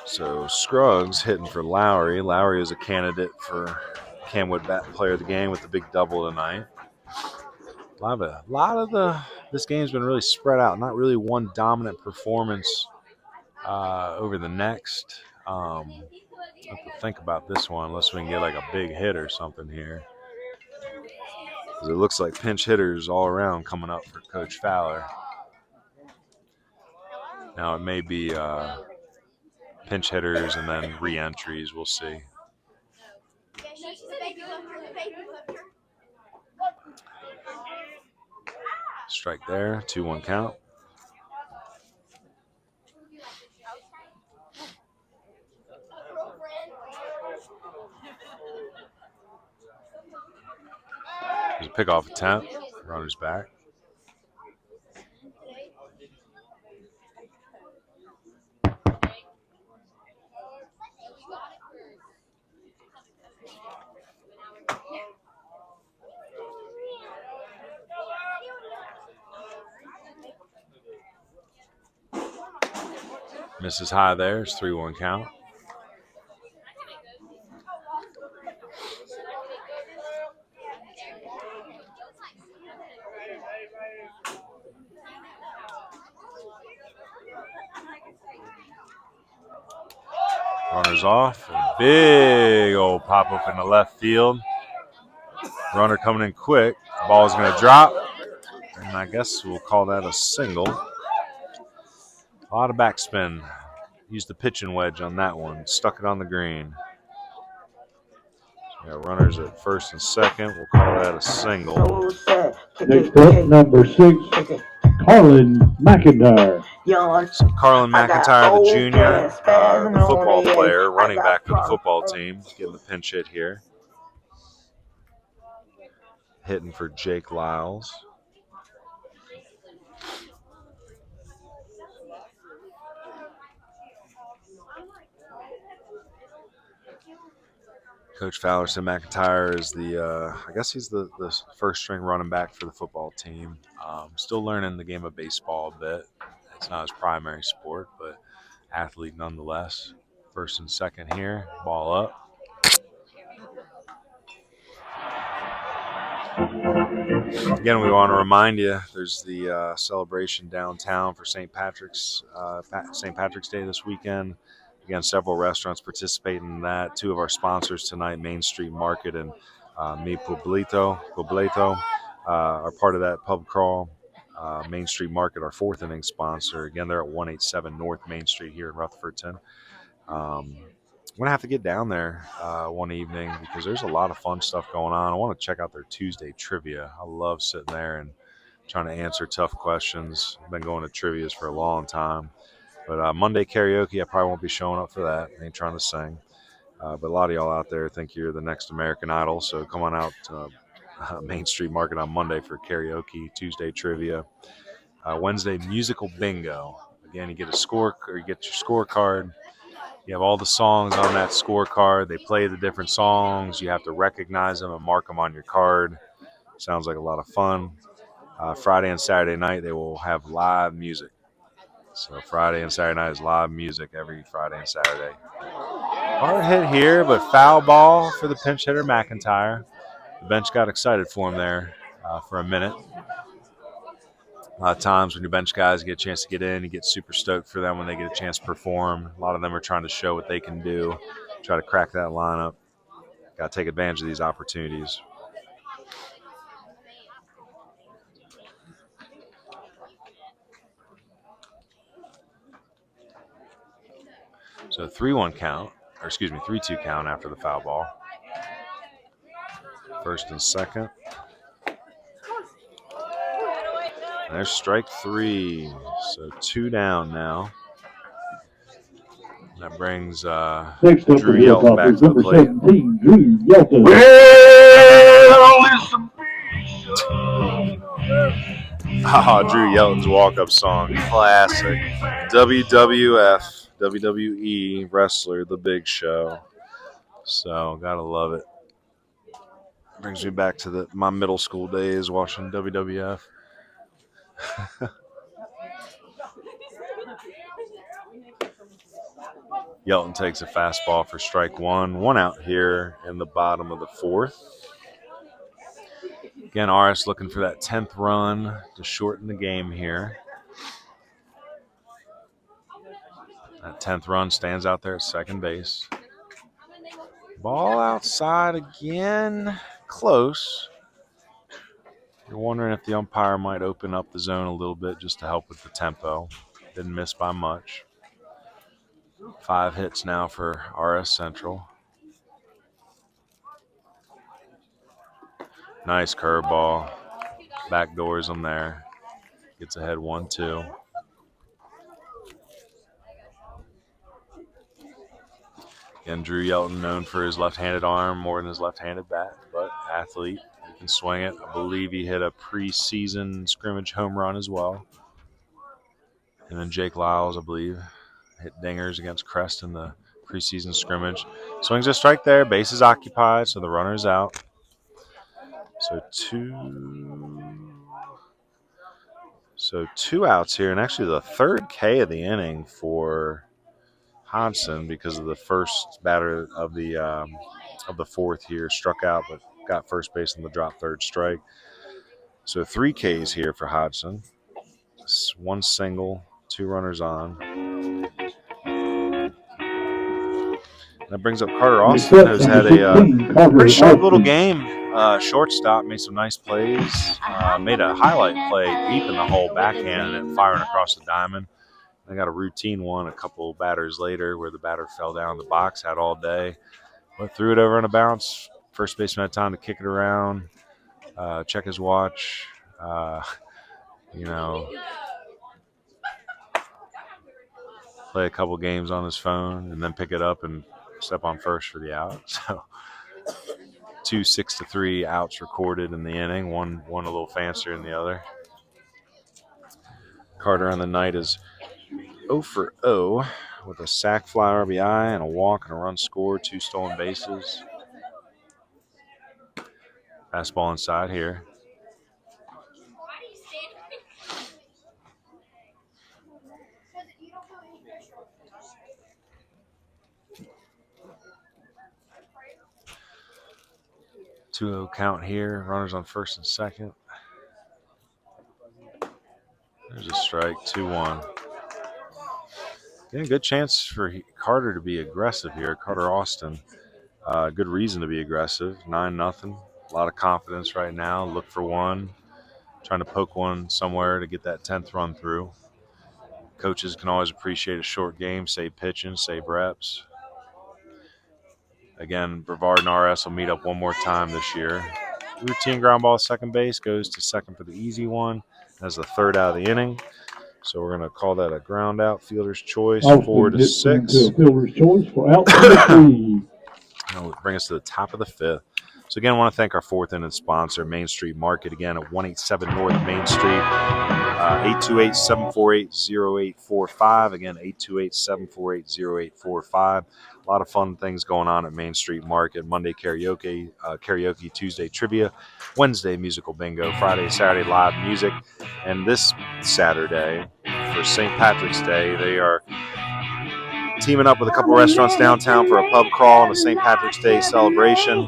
So Scruggs hitting for Lowry. Lowry is a candidate for Camwood Bat Player of the Game with the big double tonight. This game's been really spread out. Not really one dominant performance over the next. I have to think about this one unless we can get like a big hit or something here. Because it looks like pinch hitters all around coming up for Coach Fowler. Now it may be pinch hitters and then re-entries. We'll see. Strike there, 2-1 count. There's a pickoff attempt. Runner's back. Misses high there. It's 3-1 count. Runner's off. A big old pop up in the left field. Runner coming in quick. Ball's going to drop. And I guess we'll call that a single. A lot of backspin. Used the pitching wedge on that one. Stuck it on the green. So we got runners at first and second. We'll call that a single. Next up, number 6, Carlin McIntyre. So Carlin McIntyre, the junior, the football player, running back for the football team, getting the pinch hit here. Hitting for Jake Lyles. Coach Fallerson McIntyre is I guess he's the first string running back for the football team. Still learning the game of baseball a bit. It's not his primary sport, but athlete nonetheless. First and second here, ball up. Again, we want to remind you there's the celebration downtown for St. Patrick's Day this weekend. Again, several restaurants participating in that. Two of our sponsors tonight, Main Street Market and Mi Pueblito, are part of that pub crawl. Main Street Market, our fourth inning sponsor. Again, they're at 187 North Main Street here in Rutherfordton. I'm going to have to get down there one evening because there's a lot of fun stuff going on. I want to check out their Tuesday trivia. I love sitting there and trying to answer tough questions. I've been going to trivias for a long time. But Monday karaoke, I probably won't be showing up for that. I ain't trying to sing. But a lot of y'all out there think you're the next American Idol, so come on out to Main Street Market on Monday for karaoke, Tuesday trivia. Wednesday, musical bingo. Again, you get a score, or you get your scorecard. You have all the songs on that scorecard. They play the different songs. You have to recognize them and mark them on your card. Sounds like a lot of fun. Friday and Saturday night, they will have live music. So Friday and Saturday night is live music every Friday and Saturday. Hard hit here, but foul ball for the pinch hitter, McIntyre. The bench got excited for him there for a minute. A lot of times when your bench guys get a chance to get in, you get super stoked for them when they get a chance to perform. A lot of them are trying to show what they can do, try to crack that lineup. Got to take advantage of these opportunities. So 3-1 count, or excuse me, 3-2 count after the foul ball. First and second. And there's strike three. So 2 down now. That brings Drew Yelton back to the plate. 17, Drew Yelton. Drew Yelton's walk-up song, classic. WWF, WWE wrestler, The Big Show. So, gotta love it. Brings me back to my middle school days watching WWF. Yelton takes a fastball for strike one. 1 out here in the bottom of the fourth. Again, RS looking for that 10th run to shorten the game here. That 10th run stands out there at second base. Ball outside again. Close. You're wondering if the umpire might open up the zone a little bit just to help with the tempo. Didn't miss by much. 5 hits now for RS Central. Nice curveball. Backdoors him there. Gets ahead 1-2. Again, Drew Yelton known for his left-handed arm more than his left-handed bat, but athlete. He can swing it. I believe he hit a preseason scrimmage home run as well. And then Jake Lyles, I believe, hit dingers against Crest in the preseason scrimmage. Swings a strike there. Base is occupied, so the runner's out. So two outs here, and actually the third K of the inning for Hodgson because of the first batter of the fourth here struck out, but got first base on the drop third strike. So 3 Ks here for Hodgson. 1 single, 2 runners on. That brings up Carter Austin, who's had a pretty sharp little game. Shortstop, made some nice plays. Made a highlight play deep in the hole, backhanded it, firing across the diamond. I got a routine one a couple batters later where the batter fell down the box, had all day. But threw it over on a bounce. First baseman had time to kick it around, check his watch, play a couple games on his phone, and then pick it up and step on first for the out. So 2 6-3 outs recorded in the inning, one a little fancier than the other. Carter on the night is 0 for 0 with a sac fly RBI and a walk and a run scored, 2 stolen bases. Fastball inside here. Two-0 count here. Runners on first and second. There's a strike. 2-1. Getting a good chance for Carter to be aggressive here. Carter Austin. Good reason to be aggressive. 9-0. A lot of confidence right now. Look for one. Trying to poke one somewhere to get that 10th run through. Coaches can always appreciate a short game. Save pitching, save reps. Again, Brevard and RS will meet up one more time this year. Routine ground ball second base, goes to second for the easy one. That's the third out of the inning. So we're going to call that a ground out. Fielder's choice, Austin 4-6. Fielder's choice for out number 3. That'll bring us to the top of the 5th. So again, I want to thank our 4th inning sponsor, Main Street Market, again at 187 North Main Street, 828-748-0845. Again, 828-748-0845. A lot of fun things going on at Main Street Market. Monday karaoke, Tuesday trivia, Wednesday musical bingo, Friday, Saturday live music. And this Saturday, for St. Patrick's Day, they are teaming up with a couple restaurants downtown for a pub crawl and a St. Patrick's Day celebration.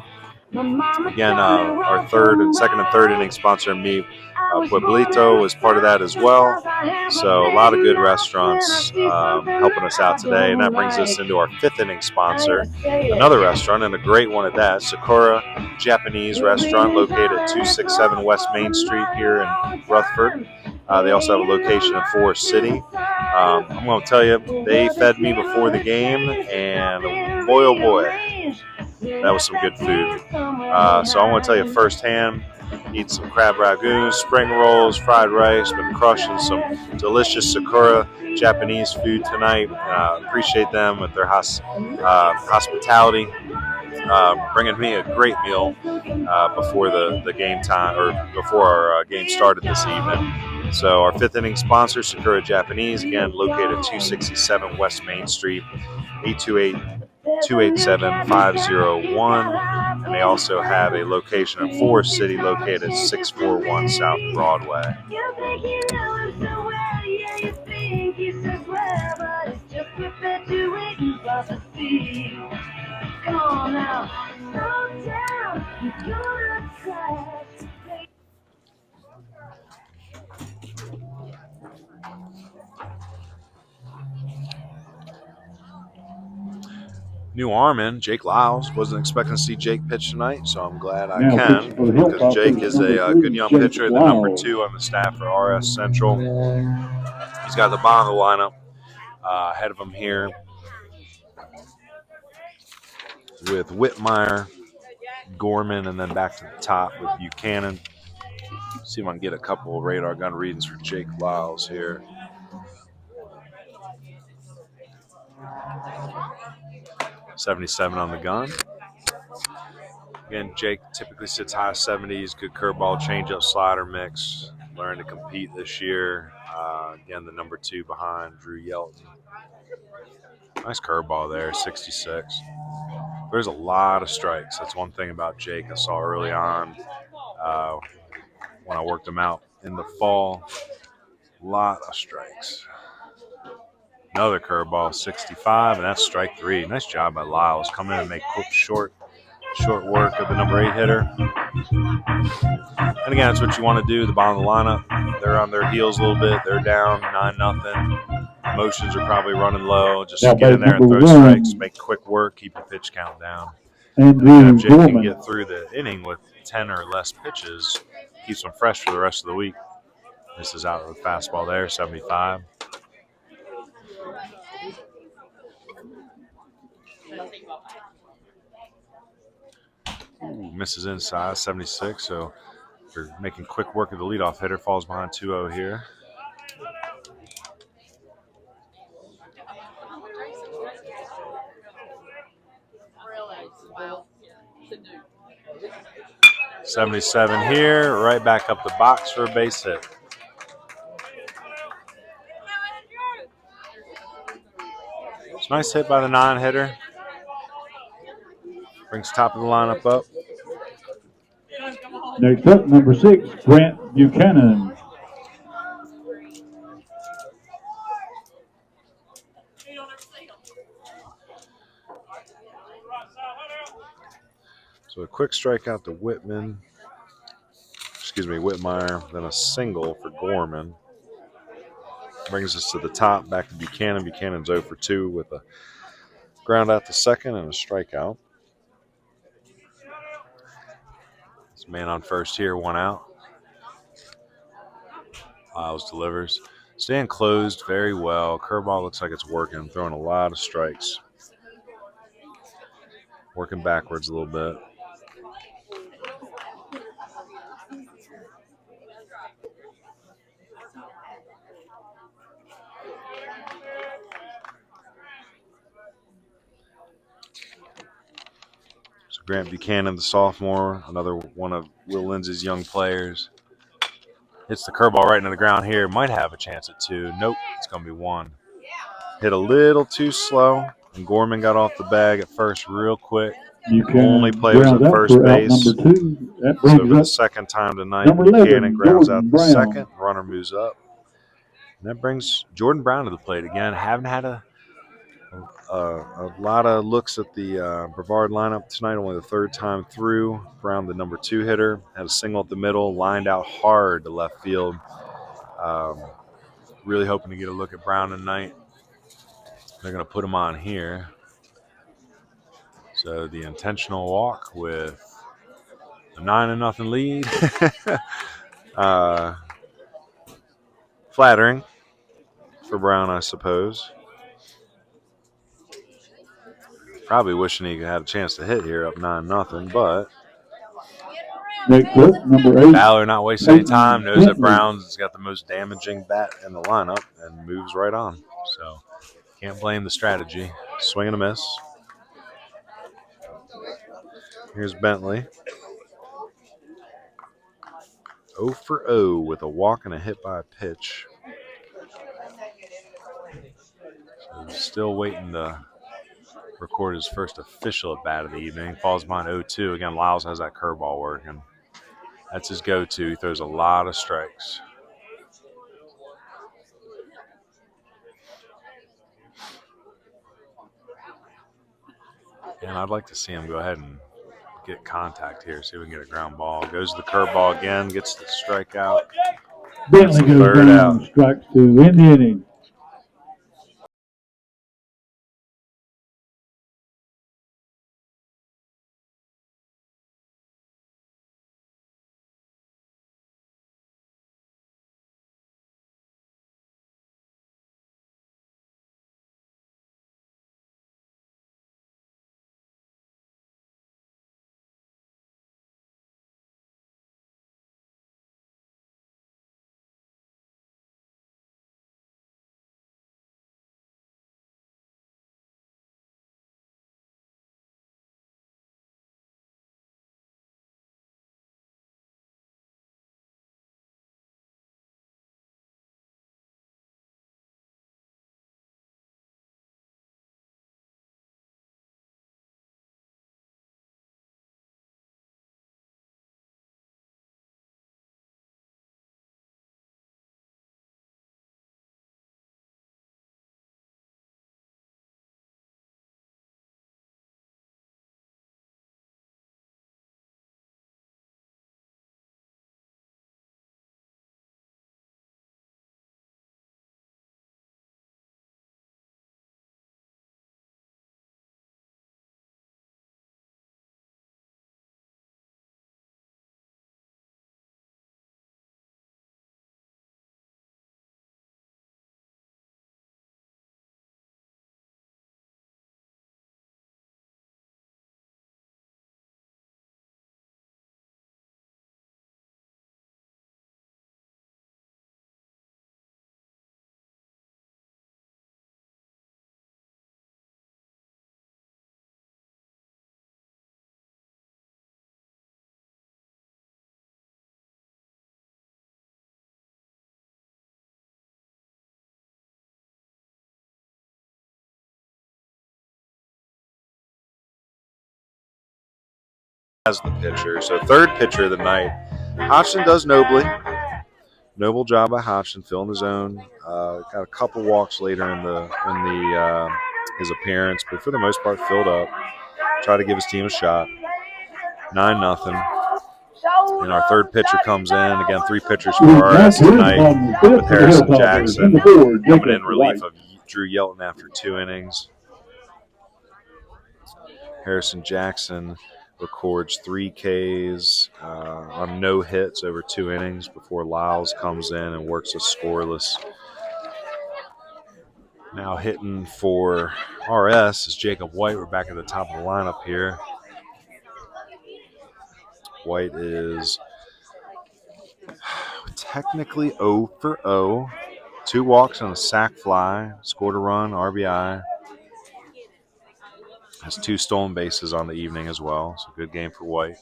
Again, our second and third inning sponsor, me, Pueblito, was part of that as well. So a lot of good restaurants helping us out today. And that brings us into our 5th inning sponsor, another restaurant, and a great one at that, Sakura Japanese Restaurant, located at 267 West Main Street here in Rutherford. They also have a location in Forest City. I'm going to tell you, they fed me before the game, and boy, oh boy, that was some good food. So I want to tell you firsthand, eat some crab ragout, spring rolls, fried rice, been crushing some delicious Sakura Japanese food tonight. Appreciate them with their hospitality, bringing me a great meal before the game time, or before our game started this evening. So our 5th inning sponsor, Sakura Japanese, again located at 267 West Main Street, 828-287-501. And they also have a location in Forest City located at 641 South Broadway. New Armin, Jake Lyles. Wasn't expecting to see Jake pitch tonight, so I'm glad I can, because Jake is a good young pitcher, the number 2 on the staff for RS Central. He's got the bottom of the lineup ahead of him here with Whitmire, Gorman, and then back to the top with Buchanan. See if I can get a couple of radar gun readings for Jake Lyles here. .77 on the gun. Again, Jake typically sits high 70s, good curveball, changeup, slider mix. Learned to compete this year. Again, the number 2 behind Drew Yelton. Nice curveball there, 66. There's a lot of strikes. That's one thing about Jake I saw early on when I worked him out in the fall. A lot of strikes. Another curveball, 65, and that's strike 3. Nice job by Lyles. Come in and make quick, short work of the number 8 hitter. And again, that's what you want to do. The bottom of the lineup, they're on their heels a little bit. They're down 9-0. Emotions are probably running low. Just get in there and throw strikes, make quick work, keep the pitch count down. And again, if Jake can get through the inning with 10 or less pitches, keeps them fresh for the rest of the week. This is out with a fastball there, 75. Ooh, misses inside, 76. So they're making quick work of the leadoff hitter. Falls behind 2-0 here. .77 here, right back up the box for a base hit. It's a nice hit by the 9 hitter. Brings top of the lineup up. Next up, number 6, Grant Buchanan. So a quick strikeout to Whitmeyer, then a single for Gorman. Brings us to the top, back to Buchanan. Buchanan's 0 for 2 with a ground out to second and a strikeout. This man on first here, 1 out. Lyles delivers. Stand closed very well. Curveball looks like it's working. Throwing a lot of strikes. Working backwards a little bit. So Grant Buchanan, the sophomore, another one of Will Lindsay's young players. Hits the curveball right into the ground here. Might have a chance at 2. Nope, it's going to be 1. Hit a little too slow, and Gorman got off the bag at first real quick. Only play was at first base. Number 2. That So brings for the up second time tonight, number Buchanan 11, grounds Jordan out the Brown. second. Runner moves up. And that brings Jordan Brown to the plate again. Haven't had a lot of looks at the Brevard lineup tonight. Only the third time through. Brown, the number 2 hitter, had a single at the middle, lined out hard to left field. Really hoping to get a look at Brown tonight. They're going to put him on here. So the intentional walk with a 9-0 lead. Flattering for Brown, I suppose. Probably wishing he had a chance to hit here up 9-0, but Next up, number 8. Fowler not wasting any time. Knows that Brown's got the most damaging bat in the lineup and moves right on. So can't blame the strategy. Swing and a miss. Here's Bentley. 0 for 0 with a walk and a hit by a pitch. So still waiting to record his first official at bat of the evening. Falls behind 0-2. Again, Lyles has that curveball working. That's his go-to. He throws a lot of strikes. And I'd like to see him go ahead and get contact here, see if we can get a ground ball. Goes to the curveball again, gets the strikeout. Bentley goes down, strikes 2 in the inning. as the pitcher. So third pitcher of the night. Hodgson does nobly. Noble job by Hodgson, filling his own. Got a couple walks later in his appearance, but for the most part filled up. Tried to give his team a shot. 9-0. And our third pitcher comes in. Again, 3 pitchers for RS tonight with Harrison Jackson coming in relief of Drew Yelton after 2 innings. Harrison Jackson records 3 Ks on no hits over 2 innings before Lyles comes in and works a scoreless. Now hitting for RS is Jacob White. We're back at the top of the lineup here. White is technically 0 for 0. 2 walks and a sac fly. Scored a run, RBI. Has 2 stolen bases on the evening as well. So good game for White.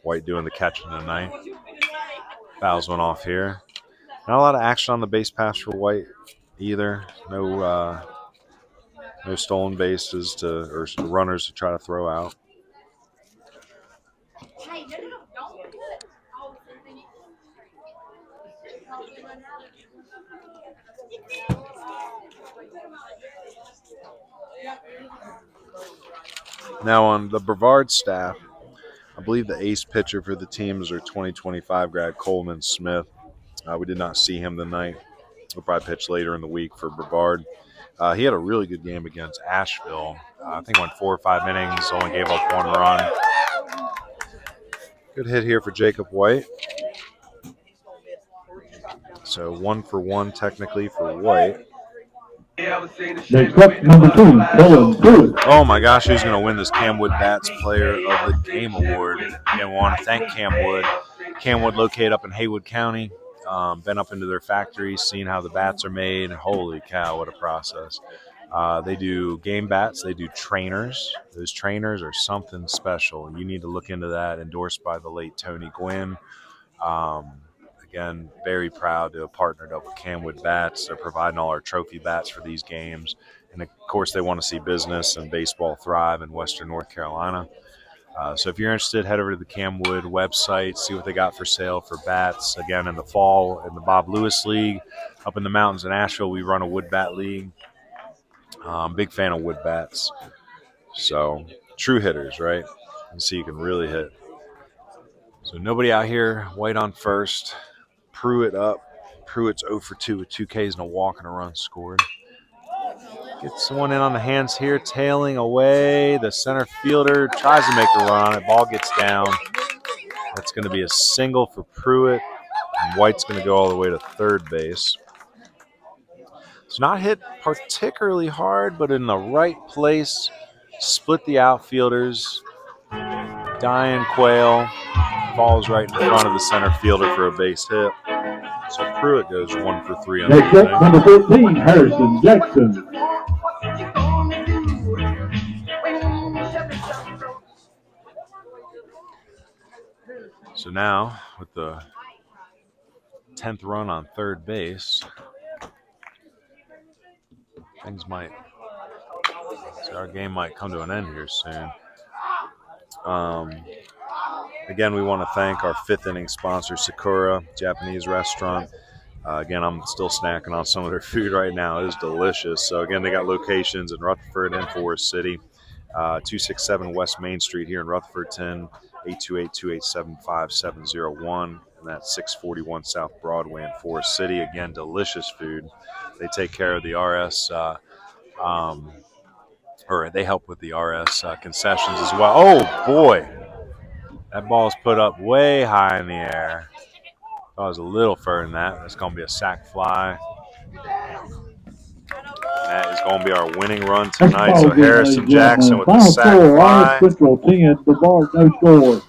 White doing the catching tonight. Fouls went off here. Not a lot of action on the base pass for White either. No stolen bases or runners to try to throw out. Now on the Brevard staff, I believe the ace pitcher for the team is our 2025 grad Coleman Smith. We did not see him tonight. He'll probably pitch later in the week for Brevard. He had a really good game against Asheville. I think went 4 or 5 innings, only gave up 1 run. Good hit here for Jacob White. So 1 for 1 technically for White. Next up, number 2, Kellen Pruitt. Oh my gosh, who's going to win this Cam Wood Bats Player of the Game Award? Again, we want to thank Cam Wood. Cam Wood located up in Haywood County. Been up into their factories, seen how the bats are made. Holy cow, what a process. They do game bats. They do trainers. Those trainers are something special. You need to look into that. Endorsed by the late Tony Gwynn. Again, very proud to have partnered up with Camwood Bats. They're providing all our trophy bats for these games. And, of course, they want to see business and baseball thrive in Western North Carolina. So if you're interested, head over to the Camwood website, see what they got for sale for bats. Again, in the fall, in the Bob Lewis League, up in the mountains in Asheville, we run a wood bat league. Big fan of wood bats. So, true hitters, right? You see you can really hit. So nobody out here. White on first. Pruitt up. Pruitt's 0 for 2 with 2 Ks and a walk and a run scored. Gets one in on the hands here, tailing away. The center fielder tries to make a run on it. Ball gets down. That's going to be a single for Pruitt. And White's going to go all the way to third base. It's not hit particularly hard, but in the right place. Split the outfielders. Diane Quayle falls right in front of the center fielder for a base hit. So Pruitt goes 1 for 3 on the Next up, number 14, Harrison Jackson. So now, with the 10th run on third base, our game might come to an end here soon. Again, we want to thank our 5th inning sponsor, Sakura Japanese Restaurant. Again, I'm still snacking on some of their food right now. It is delicious. So, again, they got locations in Rutherford and Forest City. 267 West Main Street here in Rutherford, 828-287-5701. And that's 641 South Broadway in Forest City. Again, delicious food. They take care of the RS, or they help with the RS concessions as well. Oh, boy. That ball's put up way high in the air. Thought it was a little further than that. It's going to be a sac fly. That is going to be our winning run tonight. So Harrison Jackson with the sac fly. Central 10, Brevard, no score.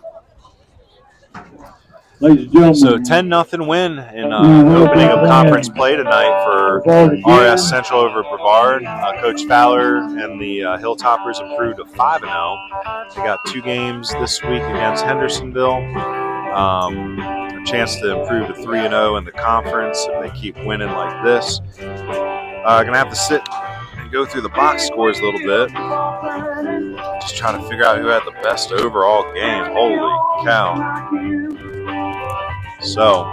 Ladies and gentlemen. So 10-0 win in opening of conference play tonight for RS Central over Brevard. Coach Fowler and the Hilltoppers improved to 5-0. They got 2 games this week against Hendersonville. A chance to improve to 3-0 in the conference if they keep winning like this. Going to have to sit and go through the box scores a little bit to Just trying to figure out who had the best overall game. Holy cow. So,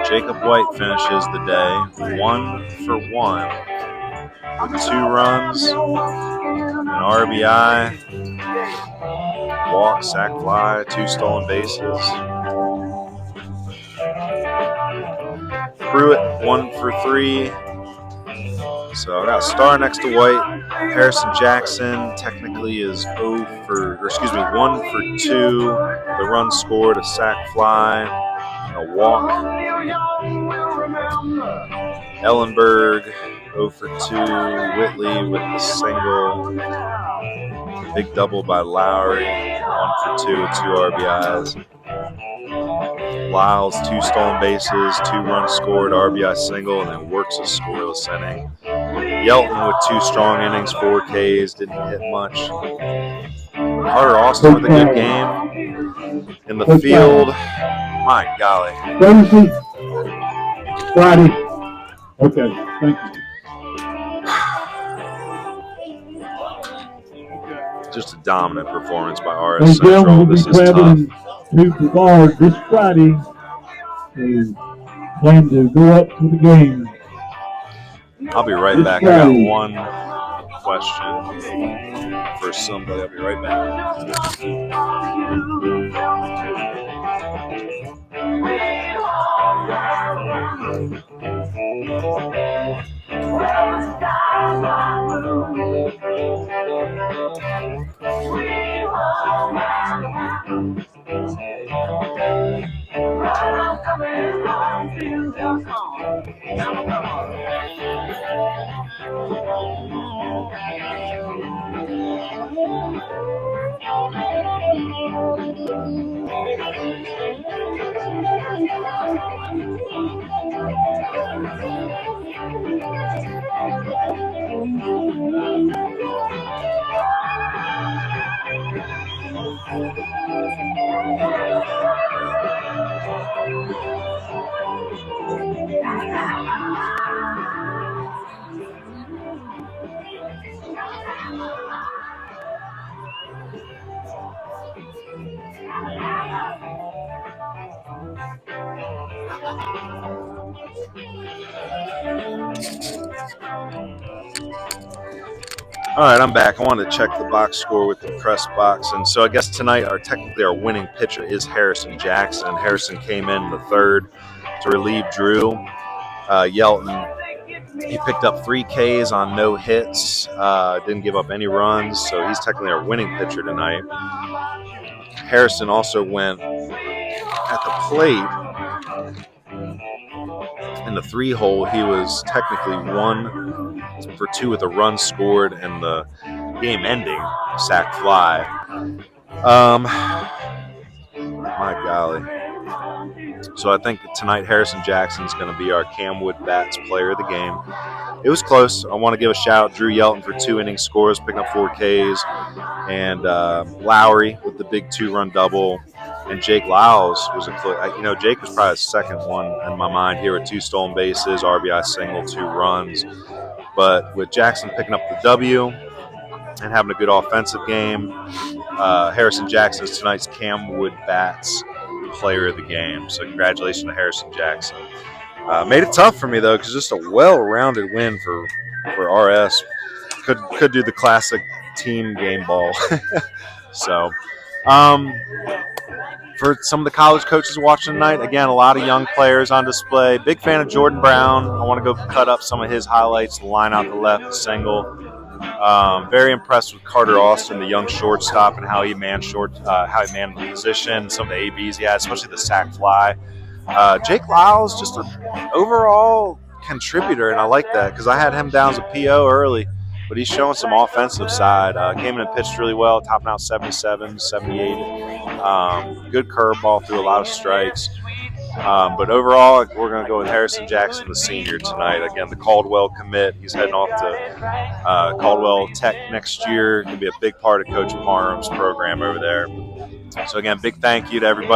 Jacob White finishes the day 1 for 1 with 2 runs, an RBI, walk, sac fly, 2 stolen bases. Pruitt 1 for 3. So I got a star next to White. Harrison Jackson technically is 1 for 2. The run scored, a sac fly, a walk. Ellenberg 0 for 2. Whitley with the single. Big double by Lowry, 1 for 2 with 2 RBIs. Lyles 2 stolen bases, 2 runs scored, RBI single, and then works a scoreless inning. Yelton with 2 strong innings, 4 Ks, didn't hit much. Carter Austin with a good game. In the field, my golly. Thursday, Friday. Okay, thank you. Just a dominant performance by RS These Central. gentlemen will This be is tough. traveling to Brevard this Friday. They plan to go up to the game. I'll be right back. I got one question for somebody. I'll be right back. All right, I'm back. I wanted to check the box score with the press box. And so I guess tonight our winning pitcher is Harrison Jackson. Harrison came in the 3rd to relieve Drew. Yelton, he picked up 3 Ks on no hits, didn't give up any runs, so he's technically our winning pitcher tonight. Harrison also went at the plate in the 3-hole. He was technically 1 for 2 with a run scored and the game-ending sac fly. My golly. So I think tonight Harrison Jackson's going to be our Camwood Bats player of the game. It was close. I want to give a shout out Drew Yelton for 2 inning scores, picking up 4 Ks, and Lowry with the big 2-run double. And Jake Lyles was Jake was probably the second one in my mind here with 2 stolen bases, RBI single, 2 runs. But with Jackson picking up the W and having a good offensive game, Harrison Jackson is tonight's Camwood Bats player of the game. So congratulations to Harrison Jackson. Made it tough for me though, because just a well-rounded win for RS. Could do the classic team game ball. So, for some of the college coaches watching tonight, again, a lot of young players on display. Big fan of Jordan Brown. I want to go cut up some of his highlights. The line out the left, the single. Very impressed with Carter Austin, the young shortstop, and how he manned the position. Some of the ABs he had, especially the sac fly. Jake Lyles, just an overall contributor, and I like that because I had him down as a PO early, but he's showing some offensive side. Came in and pitched really well, topping out 77, 78. Good curveball, threw a lot of strikes. But overall, we're going to go with Harrison Jackson, the senior, tonight. Again, the Caldwell commit. He's heading off to Caldwell Tech next year. Going to be a big part of Coach Parham's program over there. So, again, big thank you to everybody.